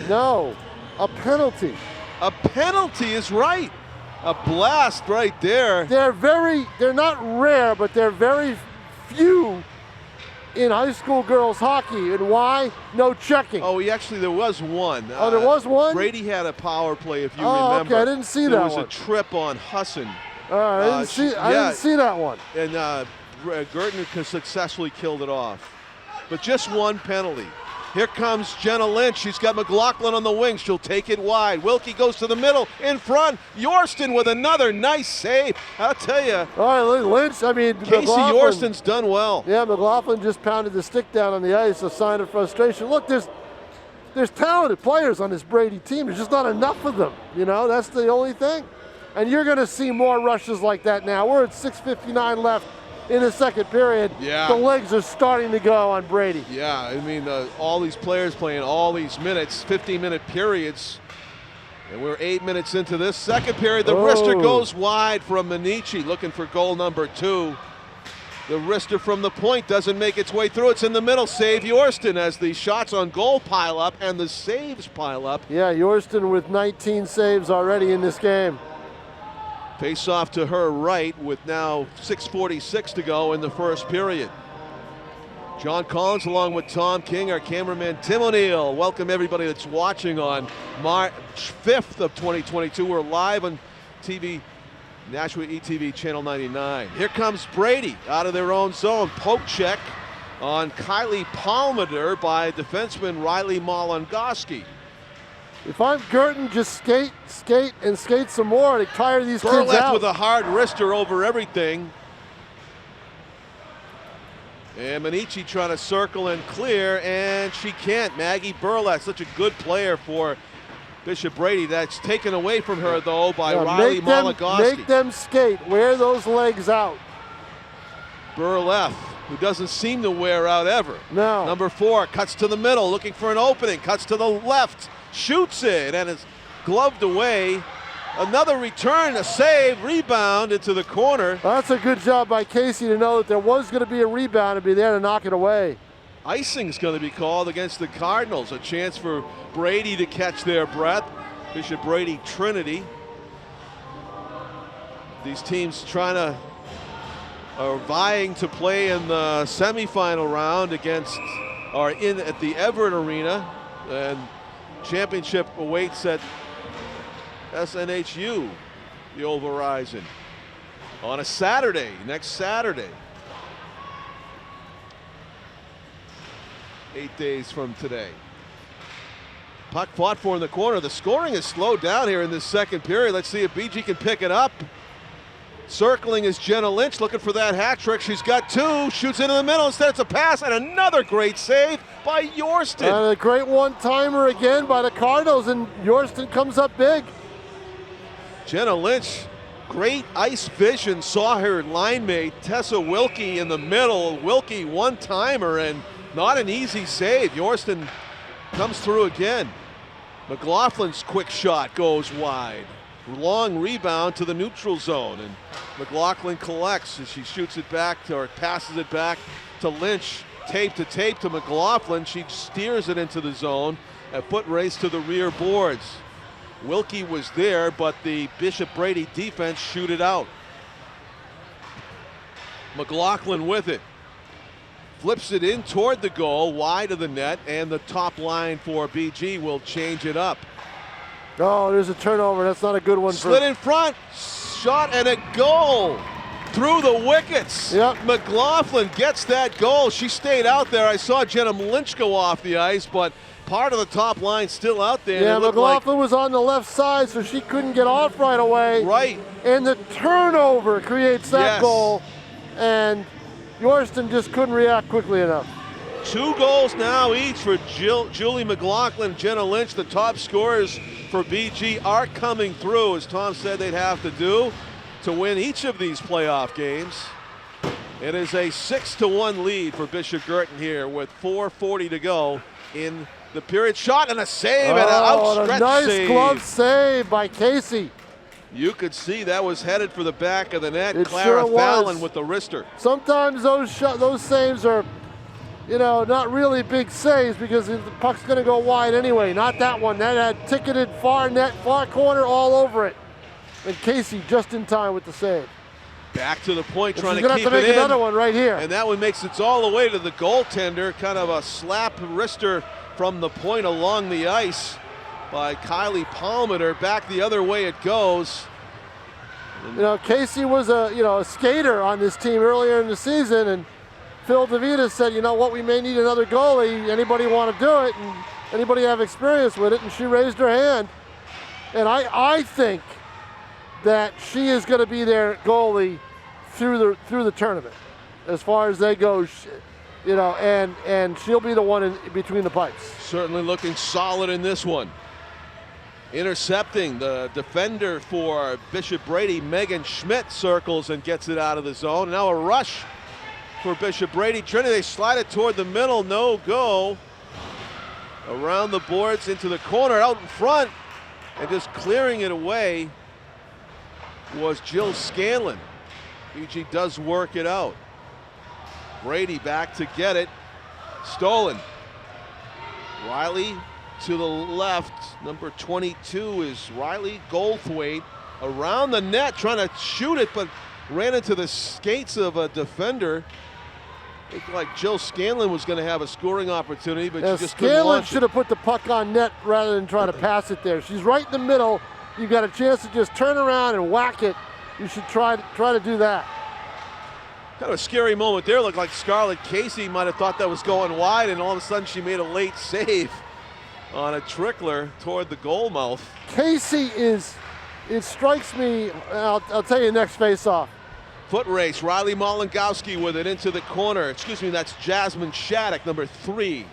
No, a penalty. A penalty is right. A blast right there. They're not rare, but they're very few in high school girls hockey. And why? No checking. Oh, there was one. Oh, there was one? Brady had a power play, if you remember. remember. Okay, I didn't see that one. There was a trip on Hudson. I didn't see that one. And Guertin successfully killed it off. But just one penalty. Here comes Jenna Lynch. She's got McLaughlin on the wing. She'll take it wide. Wilkie goes to the middle, in front. Yorston with another nice save. I'll tell you. All right, Lynch, I mean, Casey Yorston's done well. Yeah, McLaughlin just pounded the stick down on the ice, a sign of frustration. Look, there's talented players on this Brady team. There's just not enough of them. You know, that's the only thing. And you're going to see more rushes like that now. We're at 6:59 left in the second period. Yeah. The legs are starting to go on Brady. Yeah, I mean, all these players playing all these minutes, 15-minute periods. And we're 8 minutes into this second period. The wrister goes wide from Manici, looking for goal number 2. The wrister from the point doesn't make its way through. It's in the middle. Save Yorston as the shots on goal pile up and the saves pile up. Yeah, Yorston with 19 saves already in this game. Face off to her right with now 6:46 to go in the first period. John Collins along with Tom King, our cameraman Tim O'Neill. Welcome everybody that's watching on March 5th of 2022. We're live on TV, Nashua ETV Channel 99. Here comes Brady out of their own zone. Poke check on Kylie Palmater by defenseman Riley Molongoski. If I'm Guertin, just skate, and skate some more to tire these kids out. With a hard wrister over everything. And Manici trying to circle and clear, and she can't. Maggie Burlak, such a good player for Bishop Brady. That's taken away from her, though, by Riley Molongoski. Make them skate. Wear those legs out. Burlak, who doesn't seem to wear out ever. No. Number 4 cuts to the middle, looking for an opening. Cuts to the left, shoots it, and it's gloved away. Another return, a save, rebound into the corner. That's a good job by Casey to know that there was going to be a rebound and be there to knock it away. Icing's going to be called against the Cardinals. A chance for Brady to catch their breath. Bishop Brady-Trinity. These teams are vying to play in the semifinal round at the Everett Arena, and championship awaits at SNHU, the Old Horizon, on a Saturday, next Saturday. 8 days from today. Puck fought for in the corner. The scoring is slowed down here in this second period. Let's see if BG can pick it up. Circling is Jenna Lynch, looking for that hat trick. She's got 2, shoots into the middle. Instead it's a pass, and another great save by Yorston. And a great one-timer again by the Cardinals, and Yorston comes up big. Jenna Lynch, great ice vision, saw her line mate Tessa Wilkie in the middle. Wilkie one-timer, and not an easy save. Yorston comes through again. McLaughlin's quick shot goes wide. Long rebound to the neutral zone, and McLaughlin collects as she shoots it back or passes it back to Lynch. Tape to McLaughlin. She steers it into the zone. A foot race to the rear boards. Wilkie was there, but the Bishop Brady defense shoot it out. McLaughlin with it. Flips it in toward the goal, wide of the net, and the top line for BG will change it up. Oh, there's a turnover. That's not a good one. Slid in front, shot, and a goal through the wickets. Yep. McLaughlin gets that goal. She stayed out there. I saw Jenna Lynch go off the ice, but part of the top line still out there. Yeah, McLaughlin was on the left side, so she couldn't get off right away. Right. And the turnover creates that goal, and Yorston just couldn't react quickly enough. 2 goals now each for Julie McLaughlin, Jenna Lynch. The top scorers for BG are coming through, as Tom said they'd have to do to win each of these playoff games. It is a 6-1 lead for Bishop Guertin here with 4:40 to go in the period. Shot and a save, and an outstretched nice save. glove save by Casey. You could see that was headed for the back of the net. It Clara sure Fallon was. with the wrister. Sometimes those saves are, not really big saves because the puck's going to go wide anyway. Not that one. That had ticketed far net, far corner all over it. And Casey just in time with the save. Back to the point, trying to keep it in. She's going to have to make another one right here. And that one makes it all the way to the goaltender. Kind of a slap wrister from the point along the ice by Kylie Palmater. Back the other way it goes. Casey was a skater on this team earlier in the season, and Phil DeVita said, we may need another goalie. Anybody want to do it? And anybody have experience with it? And she raised her hand. And I think that she is going to be their goalie through the tournament, as far as they go. And she'll be the one in between the pipes. Certainly looking solid in this one. Intercepting the defender for Bishop Brady, Megan Schmidt, circles and gets it out of the zone. Now a rush for Bishop Brady-Trinity. They slide it toward the middle, no go. Around the boards into the corner, out in front, and just clearing it away was Jill Scanlon. BG does work it out. Brady back to get it. Stolen. Riley to the left. Number 22 is Riley Goldthwaite. around the net trying to shoot it, but ran into the skates of a defender. Looked like Jill Scanlon was going to have a scoring opportunity, but she just couldn't Scanlon launch should have put the puck on net rather than try to pass it there. She's right in the middle. You've got a chance to just turn around and whack it. You should try to do that. Kind of a scary moment there. Looked like Scarlett Casey might have thought that was going wide, and all of a sudden she made a late save on a trickler toward the goal mouth. Casey it strikes me, I'll tell you next face-off. Foot race, Riley Molingowski with it into the corner. Excuse me, that's Jasmine Shattuck, number 3.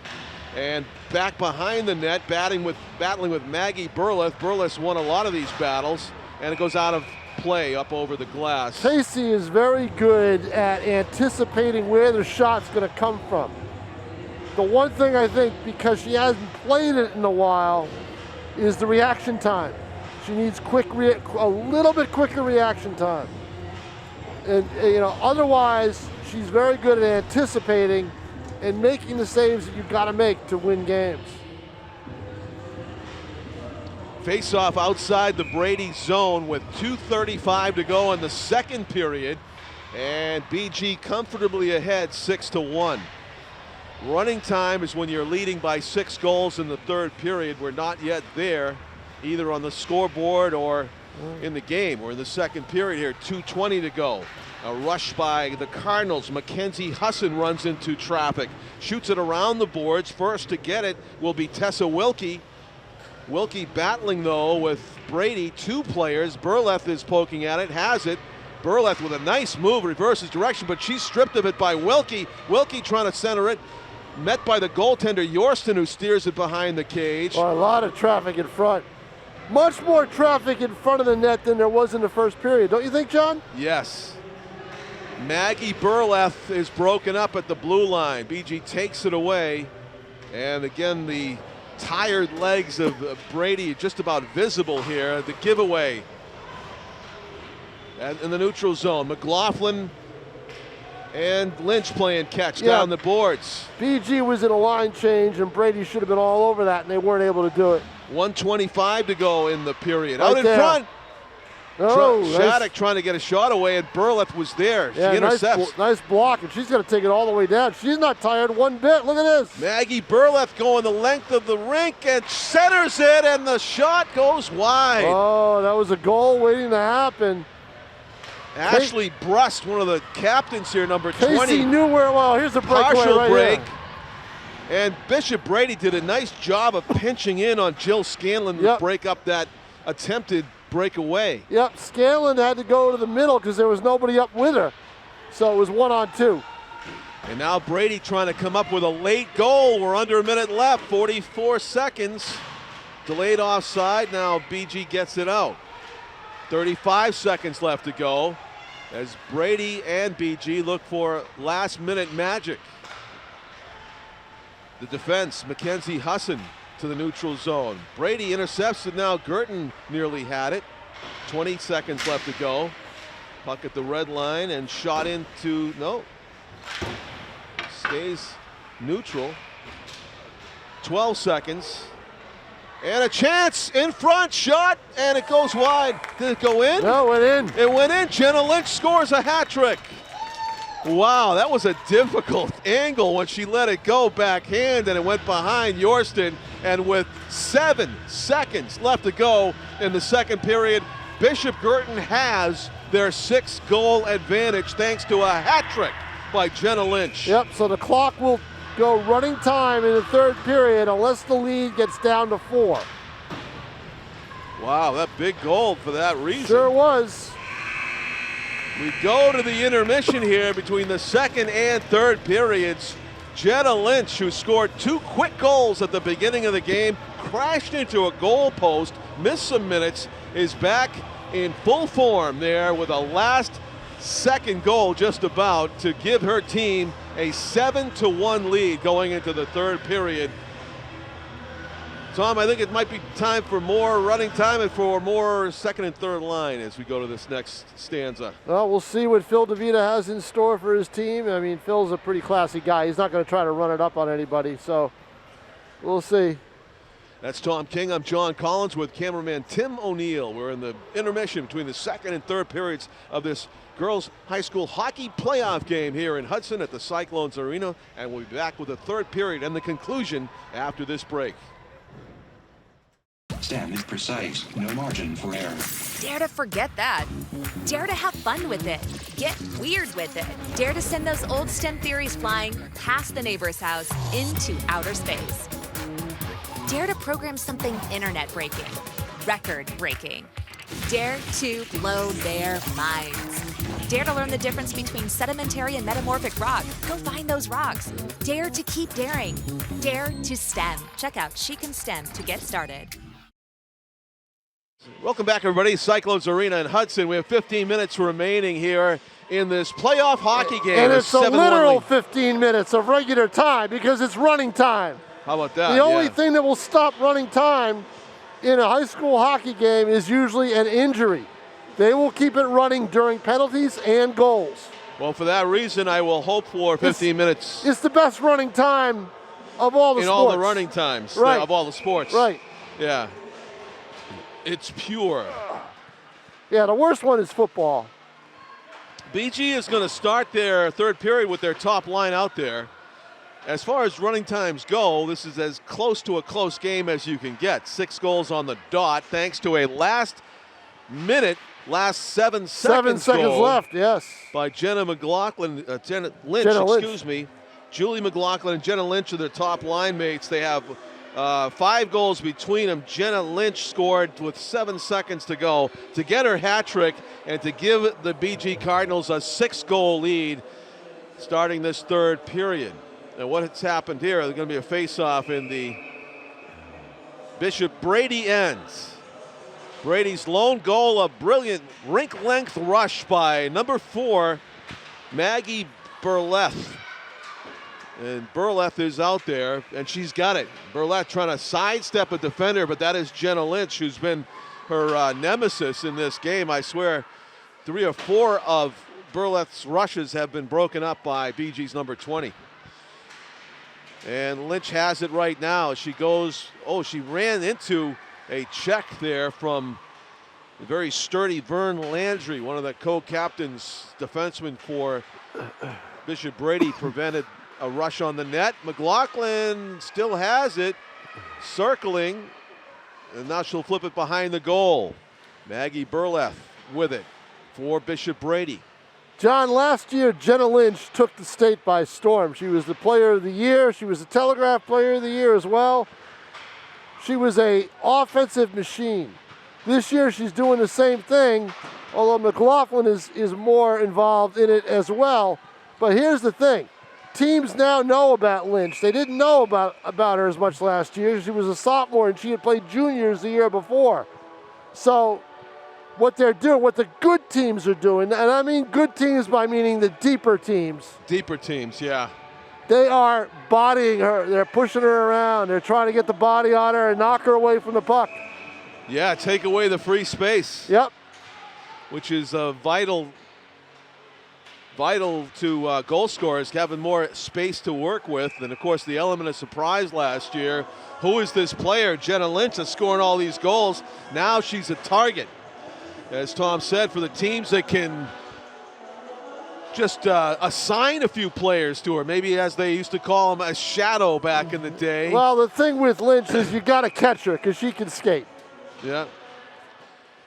And back behind the net, battling with Maggie Burleth. Burleth won a lot of these battles, and it goes out of play up over the glass. Casey is very good at anticipating where the shot's going to come from. The one thing I think, because she hasn't played it in a while, is the reaction time. She needs a little bit quicker reaction time. And otherwise, she's very good at anticipating and making the saves that you've got to make to win games. Face-off outside the Brady zone with 2:35 to go in the second period, and BG comfortably ahead 6-1. Running time is when you're leading by 6 goals in the third period. We're not yet there, either on the scoreboard or in the game. We're in the second period here, 2:20 to go. A rush by the Cardinals. Mackenzie Hudson runs into traffic, shoots it around the boards. First to get it will be Tessa Wilkie. Wilkie battling though with Brady, 2 players. Burleth is poking at it, has it. Burleth with a nice move, reverses direction, but she's stripped of it by Wilkie. Wilkie trying to center it, met by the goaltender Yorston, who steers it behind the cage. Well, a lot of traffic in front. Much more traffic in front of the net than there was in the first period, don't you think, John? Yes. Maggie Burleth is broken up at the blue line. BG takes it away, and again the tired legs of Brady just about visible here. The giveaway in the neutral zone. McLaughlin and Lynch playing catch down the boards. BG was in a line change, and Brady should have been all over that, and they weren't able to do it. 1:25 to go in the period. Right out in there. front. Oh, Shattuck trying to get a shot away, and Burleth was there. She intercepts. Nice block, and she's going to take it all the way down. She's not tired one bit. Look at this. Maggie Burleth going the length of the rink and centers it, and the shot goes wide. Oh, that was a goal waiting to happen. Ashley Brust, one of the captains here, number 20. Casey knew where, well, here's a breakaway Partial right break. here. And Bishop Brady did a nice job of pinching in on Jill Scanlon to break up that attempted breakaway. Yep, Scanlon had to go to the middle because there was nobody up with her. So it was 1-on-2. And now Brady trying to come up with a late goal. We're under a minute left, 44 seconds. Delayed offside, now BG gets it out. 35 seconds left to go as Brady and BG look for last minute magic. The defense, Mackenzie Hudson to the neutral zone. Brady intercepts it now. Guertin nearly had it. 20 seconds left to go. Puck at the red line and shot into, no. Stays neutral. 12 seconds. And a chance in front, shot, and it goes wide. Did it go in? No, it went in. It went in. Jenna Lynch scores a hat trick. Wow, that was a difficult angle when she let it go backhand, and it went behind Yorston. And with 7 seconds left to go in the second period, Bishop Guertin has their 6-goal advantage thanks to a hat trick by Jenna Lynch. Yep, so the clock will go running time in the third period unless the lead gets down to 4. Wow, that big goal for that reason. Sure was. We go to the intermission here between the second and third periods. Jenna Lynch, who scored 2 quick goals at the beginning of the game, crashed into a goal post, missed some minutes, is back in full form there with a last-second goal just about to give her team a 7-1 lead going into the third period. Tom, I think it might be time for more running time and for more second and third line as we go to this next stanza. Well, we'll see what Phil DeVita has in store for his team. I mean, Phil's a pretty classy guy. He's not going to try to run it up on anybody, so we'll see. That's Tom King. I'm John Collins with cameraman Tim O'Neill. We're in the intermission between the second and third periods of this girls high school hockey playoff game here in Hudson at the Cyclones Arena, and we'll be back with the third period and the conclusion after this break. STEM is precise, no margin for error. Dare to forget that. Dare to have fun with it. Get weird with it. Dare to send those old STEM theories flying past the neighbor's house into outer space. Dare to program something internet-breaking, record-breaking. Dare to blow their minds. Dare to learn the difference between sedimentary and metamorphic rock. Go find those rocks. Dare to keep daring. Dare to STEM. Check out She Can STEM to get started. Welcome back, everybody. Cyclones Arena in Hudson. We have 15 minutes remaining here in this playoff hockey game. And it's a literal 15 minutes of regular time because it's running time. How about that? The only thing that will stop running time in a high school hockey game is usually an injury. They will keep it running during penalties and goals. Well, for that reason, I will hope for 15 minutes. It's the best running time of all the sports. In all the running times of all the sports. Right. Yeah. It's pure. Yeah, the worst one is football. BG is going to start their third period with their top line out there. As far as running times go, this is as close to a close game as you can get. 6 goals on the dot, thanks to a last 7 seconds 7 seconds goal left, yes. by Jenna Lynch. Julie McLaughlin and Jenna Lynch are their top line mates. They have 5 goals between them. Jenna Lynch scored with 7 seconds to go to get her hat trick and to give the BG Cardinals a 6-goal lead starting this third period. And what has happened here, there's going to be a face-off in the Bishop Brady ends. Brady's lone goal, a brilliant rink-length rush by number 4, Maggie Burleth. And Burleth is out there, and she's got it. Burleth trying to sidestep a defender, but that is Jenna Lynch, who's been her nemesis in this game. I swear 3 or 4 of Burleth's rushes have been broken up by BG's number 20. And Lynch has it right now. She goes, she ran into a check there from the very sturdy Vern Landry, one of the co-captains, defensemen for Bishop Brady, prevented a rush on the net. McLaughlin still has it, circling, and now she'll flip it behind the goal. Maggie Burleth with it for Bishop Brady. John, last year, Jenna Lynch took the state by storm. She was the player of the year. She was the Telegraph player of the year as well. She was an offensive machine. This year, she's doing the same thing, although McLaughlin is more involved in it as well. But here's the thing. Teams now know about Lynch. They didn't know about her as much last year. She was a sophomore, and she had played juniors the year before. So what they're doing, what the good teams are doing, and I mean good teams by meaning the deeper teams. Deeper teams, yeah. They are bodying her. They're pushing her around. They're trying to get the body on her and knock her away from the puck. Yeah, take away the free space. Yep. Which is vital to goal scorers, having more space to work with. And, of course, the element of surprise last year. Who is this player? Jenna Lynch is scoring all these goals. Now she's a target. As Tom said, for the teams that can just assign a few players to her, maybe as they used to call them, a shadow back in the day. Well, the thing with Lynch is you got to catch her because she can skate. Yeah.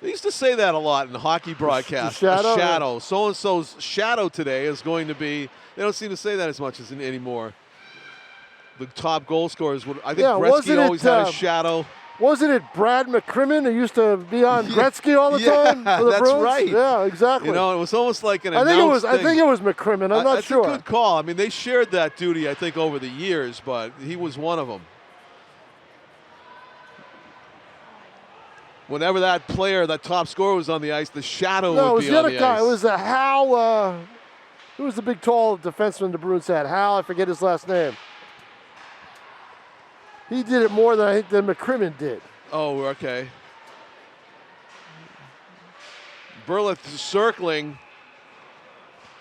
They used to say that a lot in the hockey broadcast. The shadow? A shadow. So-and-so's shadow today is going to be, they don't seem to say that as much as anymore. The top goal scorers would, I think Gretzky always had a shadow. Wasn't it Brad McCrimmon who used to be on Gretzky all the time for the that's Bruins? Right. Yeah, exactly. You know, it was almost like an I think it was McCrimmon. I'm not sure. That's a good call. I mean, they shared that duty, I think, over the years, but he was one of them. Whenever that player, that top scorer was on the ice, the shadow would be on the ice. No, it was the other guy. It was Hal. Who was the big, tall defenseman the Bruins had? Hal, I forget his last name. He did it more than I think than McCrimmon did. Oh, okay. Burleth circling.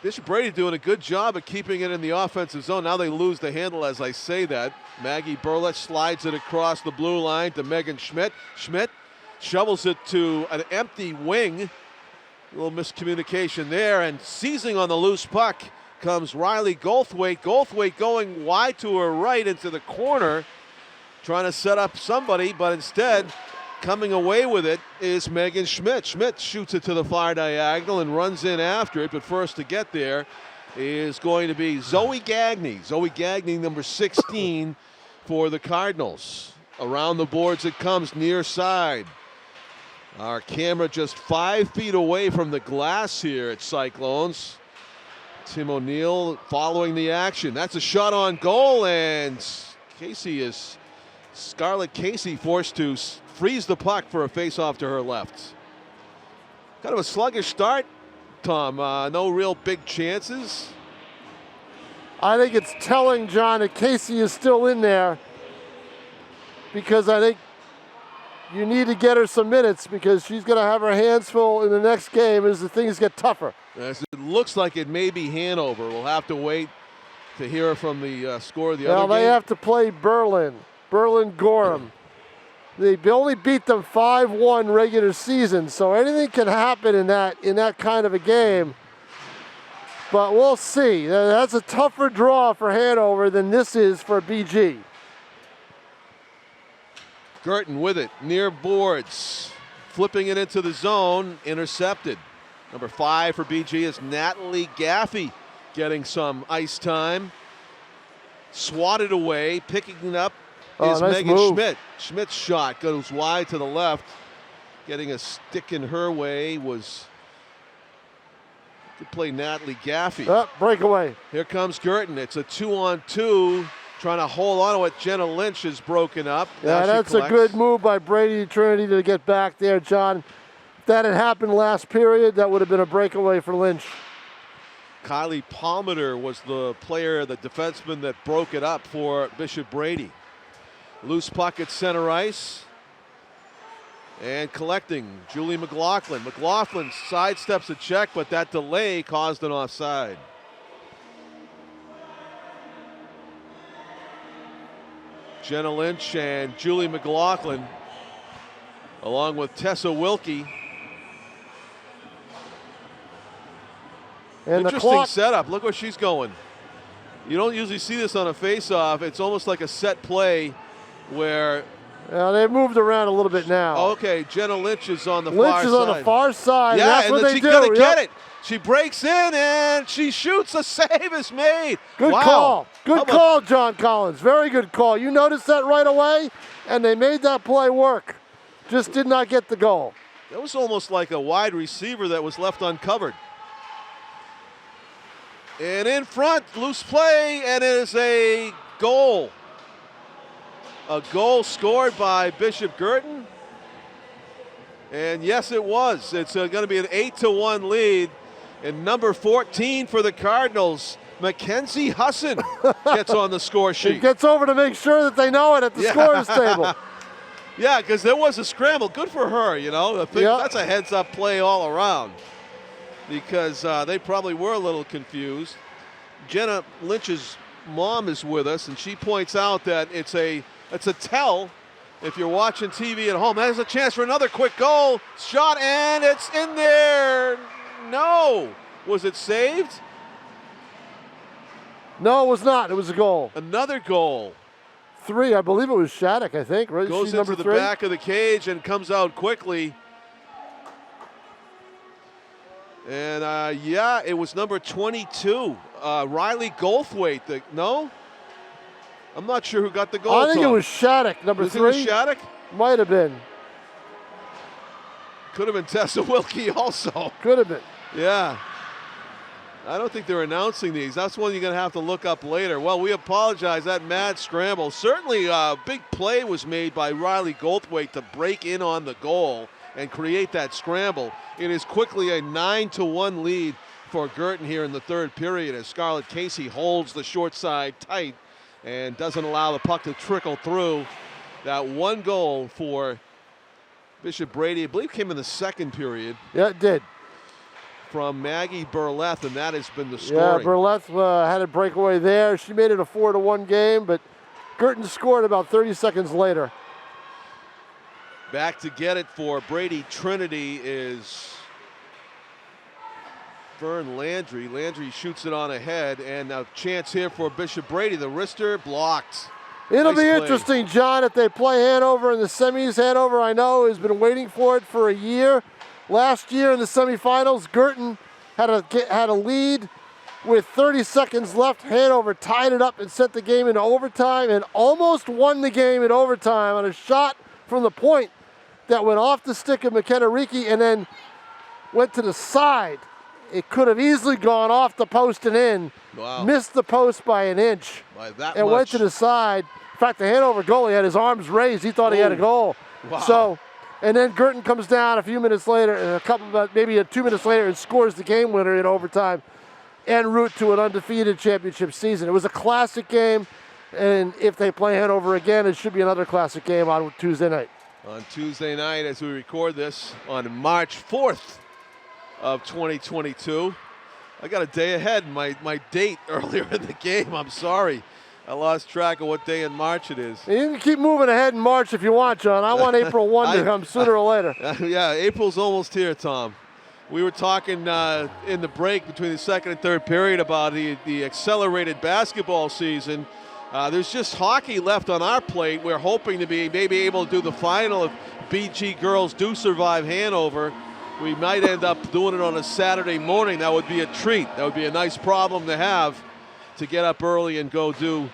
Bishop Brady doing a good job of keeping it in the offensive zone. Now they lose the handle as I say that. Maggie Burlett slides it across the blue line to Megan Schmidt. Schmidt shovels it to an empty wing. A little miscommunication there, and seizing on the loose puck comes Riley Goldthwaite. Goldthwaite going wide to her right into the corner, trying to set up somebody, but instead coming away with it is Megan Schmidt. Schmidt shoots it to the far diagonal and runs in after it, but first to get there is going to be Zoe Gagné. Zoe Gagné, number 16 for the Cardinals. Around the boards it comes, near side. Our camera just 5 feet away from the glass here at Cyclones. Tim O'Neill following the action. That's a shot on goal, and Scarlett Casey forced to freeze the puck for a face-off to her left. Kind of a sluggish start, Tom. No real big chances. I think it's telling, John, that Casey is still in there, because I think you need to get her some minutes, because she's going to have her hands full in the next game as the things get tougher. Yes, it looks like it may be Hanover. We'll have to wait to hear from the score of the other game. Now they have to play Berlin-Gorham. They only beat them 5-1 regular season, so anything can happen in that kind of a game. But we'll see. That's a tougher draw for Hanover than this is for BG. Guertin with it, near boards. Flipping it into the zone, intercepted. Number 5 for BG is Natalie Gaffey, getting some ice time. Swatted away, picking it up is nice Megan move. Schmidt. Schmidt's shot goes wide to the left. Getting a stick in her way was, good play, Natalie Gaffey. Breakaway. Here comes Guertin. It's a 2-on-2. Trying to hold on to it. Jenna Lynch is broken up. Yeah, that's a good move by Brady-Trinity to get back there, John. If that had happened last period, that would have been a breakaway for Lynch. Kylie Palmer was the player, the defenseman that broke it up for Bishop Brady. Loose puck at center ice. And collecting, Julie McLaughlin. McLaughlin sidesteps a check, but that delay caused an offside. Jenna Lynch and Julie McLaughlin, along with Tessa Wilkie. And interesting setup. Look where she's going. You don't usually see this on a face-off. It's almost like a set play where... Yeah, they've moved around a little bit now. Okay, Jenna Lynch is on the far side. Lynch is on the far side. Yeah, that's and what then they she's do. going to get it. She breaks in and she shoots. A save is made. Good call. Good call, John Collins. Very good call. You noticed that right away, and they made that play work. Just did not get the goal. That was almost like a wide receiver that was left uncovered. And in front, loose play, and it is a goal. A goal scored by Bishop Guertin. And yes, it was. It's going to be an 8-1 lead. And number 14 for the Cardinals, Mackenzie Hudson, gets on the score sheet. He gets over to make sure that they know it at the scorer's table. Yeah, because there was a scramble. Good for her, you know. That's a heads-up play all around, because they probably were a little confused. Jenna Lynch's mom is with us, and she points out that it's a tell if you're watching TV at home. There's a chance for another quick goal. Shot, and it's in there. No. Was it saved? No, it was not. It was a goal. Another goal. 3, I believe it was Shattuck, I think. Right? Goes She's into number the 3. back of the cage and comes out quickly. And it was number 22, Riley Goldthwaite. No? I'm not sure who got the goal. I think it was Shattuck, number 3. Was it Shattuck? Might have been. Could have been Tessa Wilkie also. Could have been. Yeah. I don't think they're announcing these. That's one you're going to have to look up later. Well, we apologize. That mad scramble. Certainly a big play was made by Riley Goldthwaite to break in on the goal and create that scramble. It is quickly a 9-1 lead for Guertin here in the third period as Scarlett Casey holds the short side tight and doesn't allow the puck to trickle through. That one goal for Bishop Brady, I believe, came in the second period. Yeah, it did. from Maggie Berleth, and that has been the Yeah, scoring. Berleth had a breakaway there. She made it a 4-1 game, but Guertin scored about 30 seconds later. Back to get it for Brady-Trinity is Fern Landry. Landry shoots it on ahead, and a chance here for Bishop Brady. The wrister blocked. It'll Nice be play. interesting, John, if they play Hanover in the semis. Hanover, I know, has been waiting for it for a year. Last year in the semifinals, Guertin had a lead with 30 seconds left. Hanover tied it up and sent the game into overtime and almost won the game in overtime on a shot from the point that went off the stick of McKenna Ricci and then went to the side. It could have easily gone off the post and in. Wow. Missed the post by an inch. By that and much. went to the side. In fact, the Hanover goalie had his arms raised. He thought he had a goal. Wow. So, and then Guertin comes down a few minutes later, and maybe 2 minutes later, and scores the game winner in overtime, en route to an undefeated championship season. It was a classic game, and if they play Hanover again, it should be another classic game on Tuesday night. On Tuesday night, as we record this, on March 4th of 2022. I got a day ahead, my date earlier in the game. I'm sorry. I lost track of what day in March it is. You can keep moving ahead in March if you want, John. I want April 1 to come sooner or later. Yeah, April's almost here, Tom. We were talking in the break between the second and third period about the accelerated basketball season. There's just hockey left on our plate. We're hoping to be maybe able to do the final if BG girls do survive Hanover. We might end up doing it on a Saturday morning. That would be a treat. That would be a nice problem to have, to get up early and go do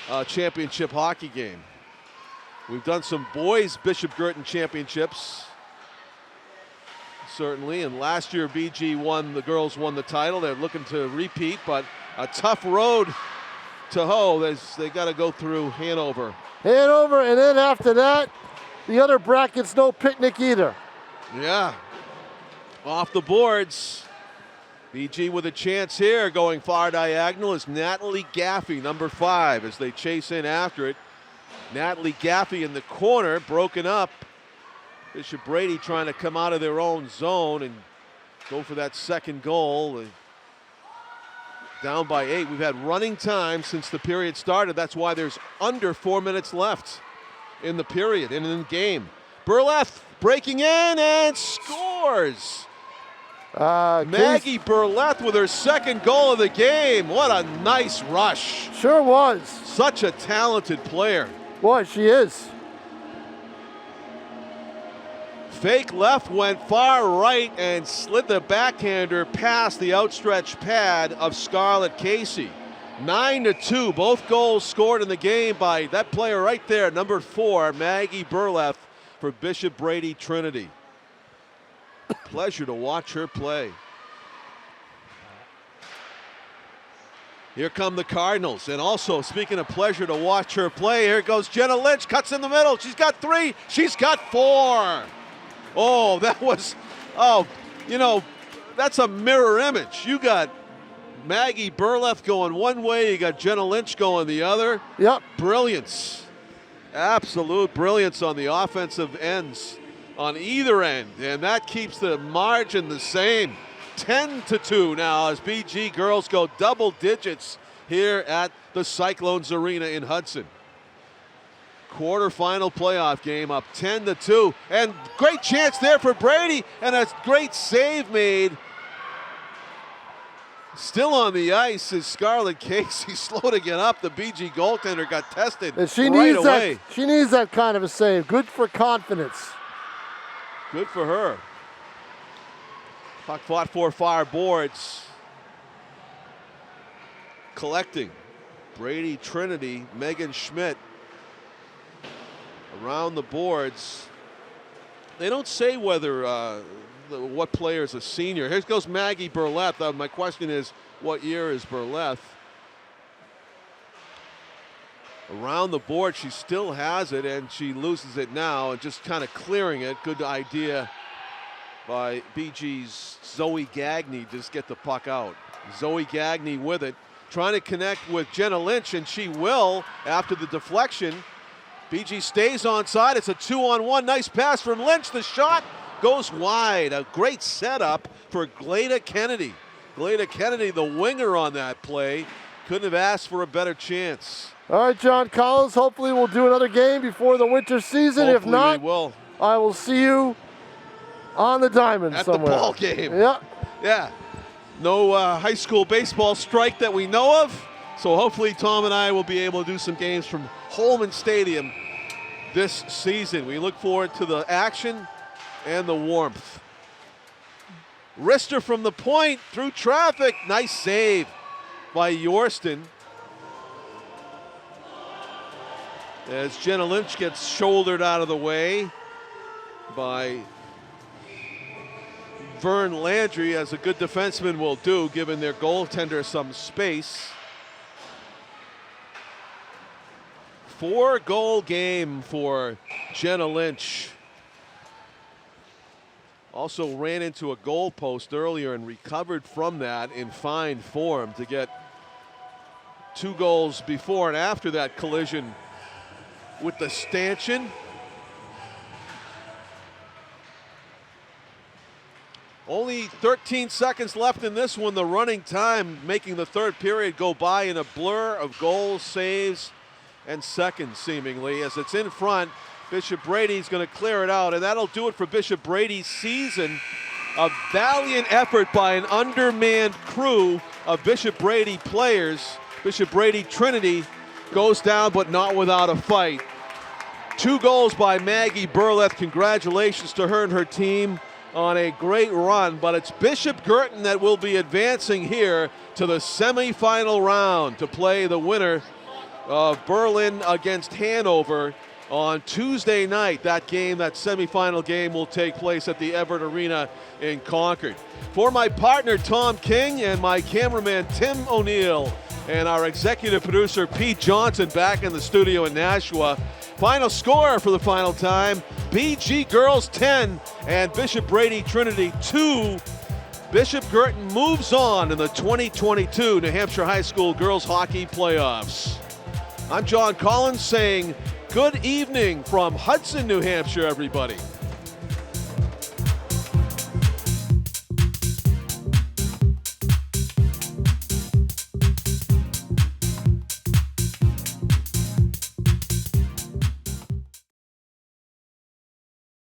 a championship hockey game. We've done some boys Bishop Guertin championships, certainly, and last year BG won, the girls won the title. They're looking to repeat, but a tough road to hoe. They got to go through Hanover. Hanover, and then after that, the other bracket's no picnic either. Yeah. Off the boards. BG with a chance here, going far diagonal is Natalie Gaffey, number 5, as they chase in after it. Natalie Gaffey in the corner, broken up. Bishop Brady trying to come out of their own zone and go for that second goal. Down by 8. We've had running time since the period started. That's why there's under 4 minutes left in the period and in the game. Berleth breaking in and scores. Maggie Berleth with her second goal of the game. What a nice rush. Sure was. Such a talented player. Boy, she is. Fake left, went far right and slid the backhander past the outstretched pad of Scarlett Casey. 9-2, both goals scored in the game by that player right there, number 4, Maggie Berleth for Bishop Brady-Trinity. Pleasure to watch her play. Here come the Cardinals, and also, speaking of pleasure to watch her play, here goes Jenna Lynch, cuts in the middle. She's got 3, she's got 4. Oh, that was, that's a mirror image. You got Maggie Berleth going one way, you got Jenna Lynch going the other. Yep. Brilliance. Absolute brilliance on the offensive ends on either end, and that keeps the margin the same. 10-2 now as BG girls go double digits here at the Cyclones Arena in Hudson. Quarterfinal playoff game, up 10-2, and great chance there for Brady, and a great save made. Still on the ice is Scarlett Casey, slow to get up. The BG goaltender got tested And she right needs away. she needs that kind of a save. Good for confidence. Good for her. Puck fought for far boards. Collecting. Brady-Trinity, Megan Schmidt around the boards. They don't say whether what player is a senior. Here goes Maggie Berleth. My question is, what year is Berleth? Around the board, she still has it, and she loses it now, and just kind of clearing it. Good idea by BG's Zoe Gagne, just get the puck out. Zoe Gagne with it, trying to connect with Jenna Lynch, and she will after the deflection. BG stays onside. It's a 2-on-1. Nice pass from Lynch. The shot goes wide. A great setup for Glada Kennedy. Glada Kennedy, the winger on that play, couldn't have asked for a better chance. All right, John Collins, hopefully we'll do another game before the winter season. Hopefully if not, we will. I will see you on the diamond At somewhere. the ball game. Yeah. Yeah. No high school baseball strike that we know of. So hopefully Tom and I will be able to do some games from Holman Stadium this season. We look forward to the action and the warmth. Rister from the point through traffic. Nice save by Yorston. As Jenna Lynch gets shouldered out of the way by Vern Landry, as a good defenseman will do, giving their goaltender some space. 4-goal game for Jenna Lynch. Also ran into a goal post earlier and recovered from that in fine form to get 2 goals before and after that collision with the stanchion. Only 13 seconds left in this one. The running time making the third period go by in a blur of goals, saves, and seconds seemingly. As it's in front, Bishop Brady's going to clear it out, and that'll do it for Bishop Brady's season. A valiant effort by an undermanned crew of Bishop Brady players. Bishop Brady-Trinity goes down, but not without a fight. 2 goals by Maggie Burleth. Congratulations to her and her team on a great run, but it's Bishop Guertin that will be advancing here to the semifinal round to play the winner of Berlin against Hanover on Tuesday night. That game, that semifinal game, will take place at the Everett Arena in Concord. For my partner Tom King and my cameraman Tim O'Neill and our executive producer Pete Johnson back in the studio in Nashua, final score for the final time, BG Girls 10 and Bishop Brady-Trinity 2. Bishop Guertin moves on in the 2022 New Hampshire High School Girls Hockey Playoffs. I'm John Collins saying good evening from Hudson, New Hampshire, everybody.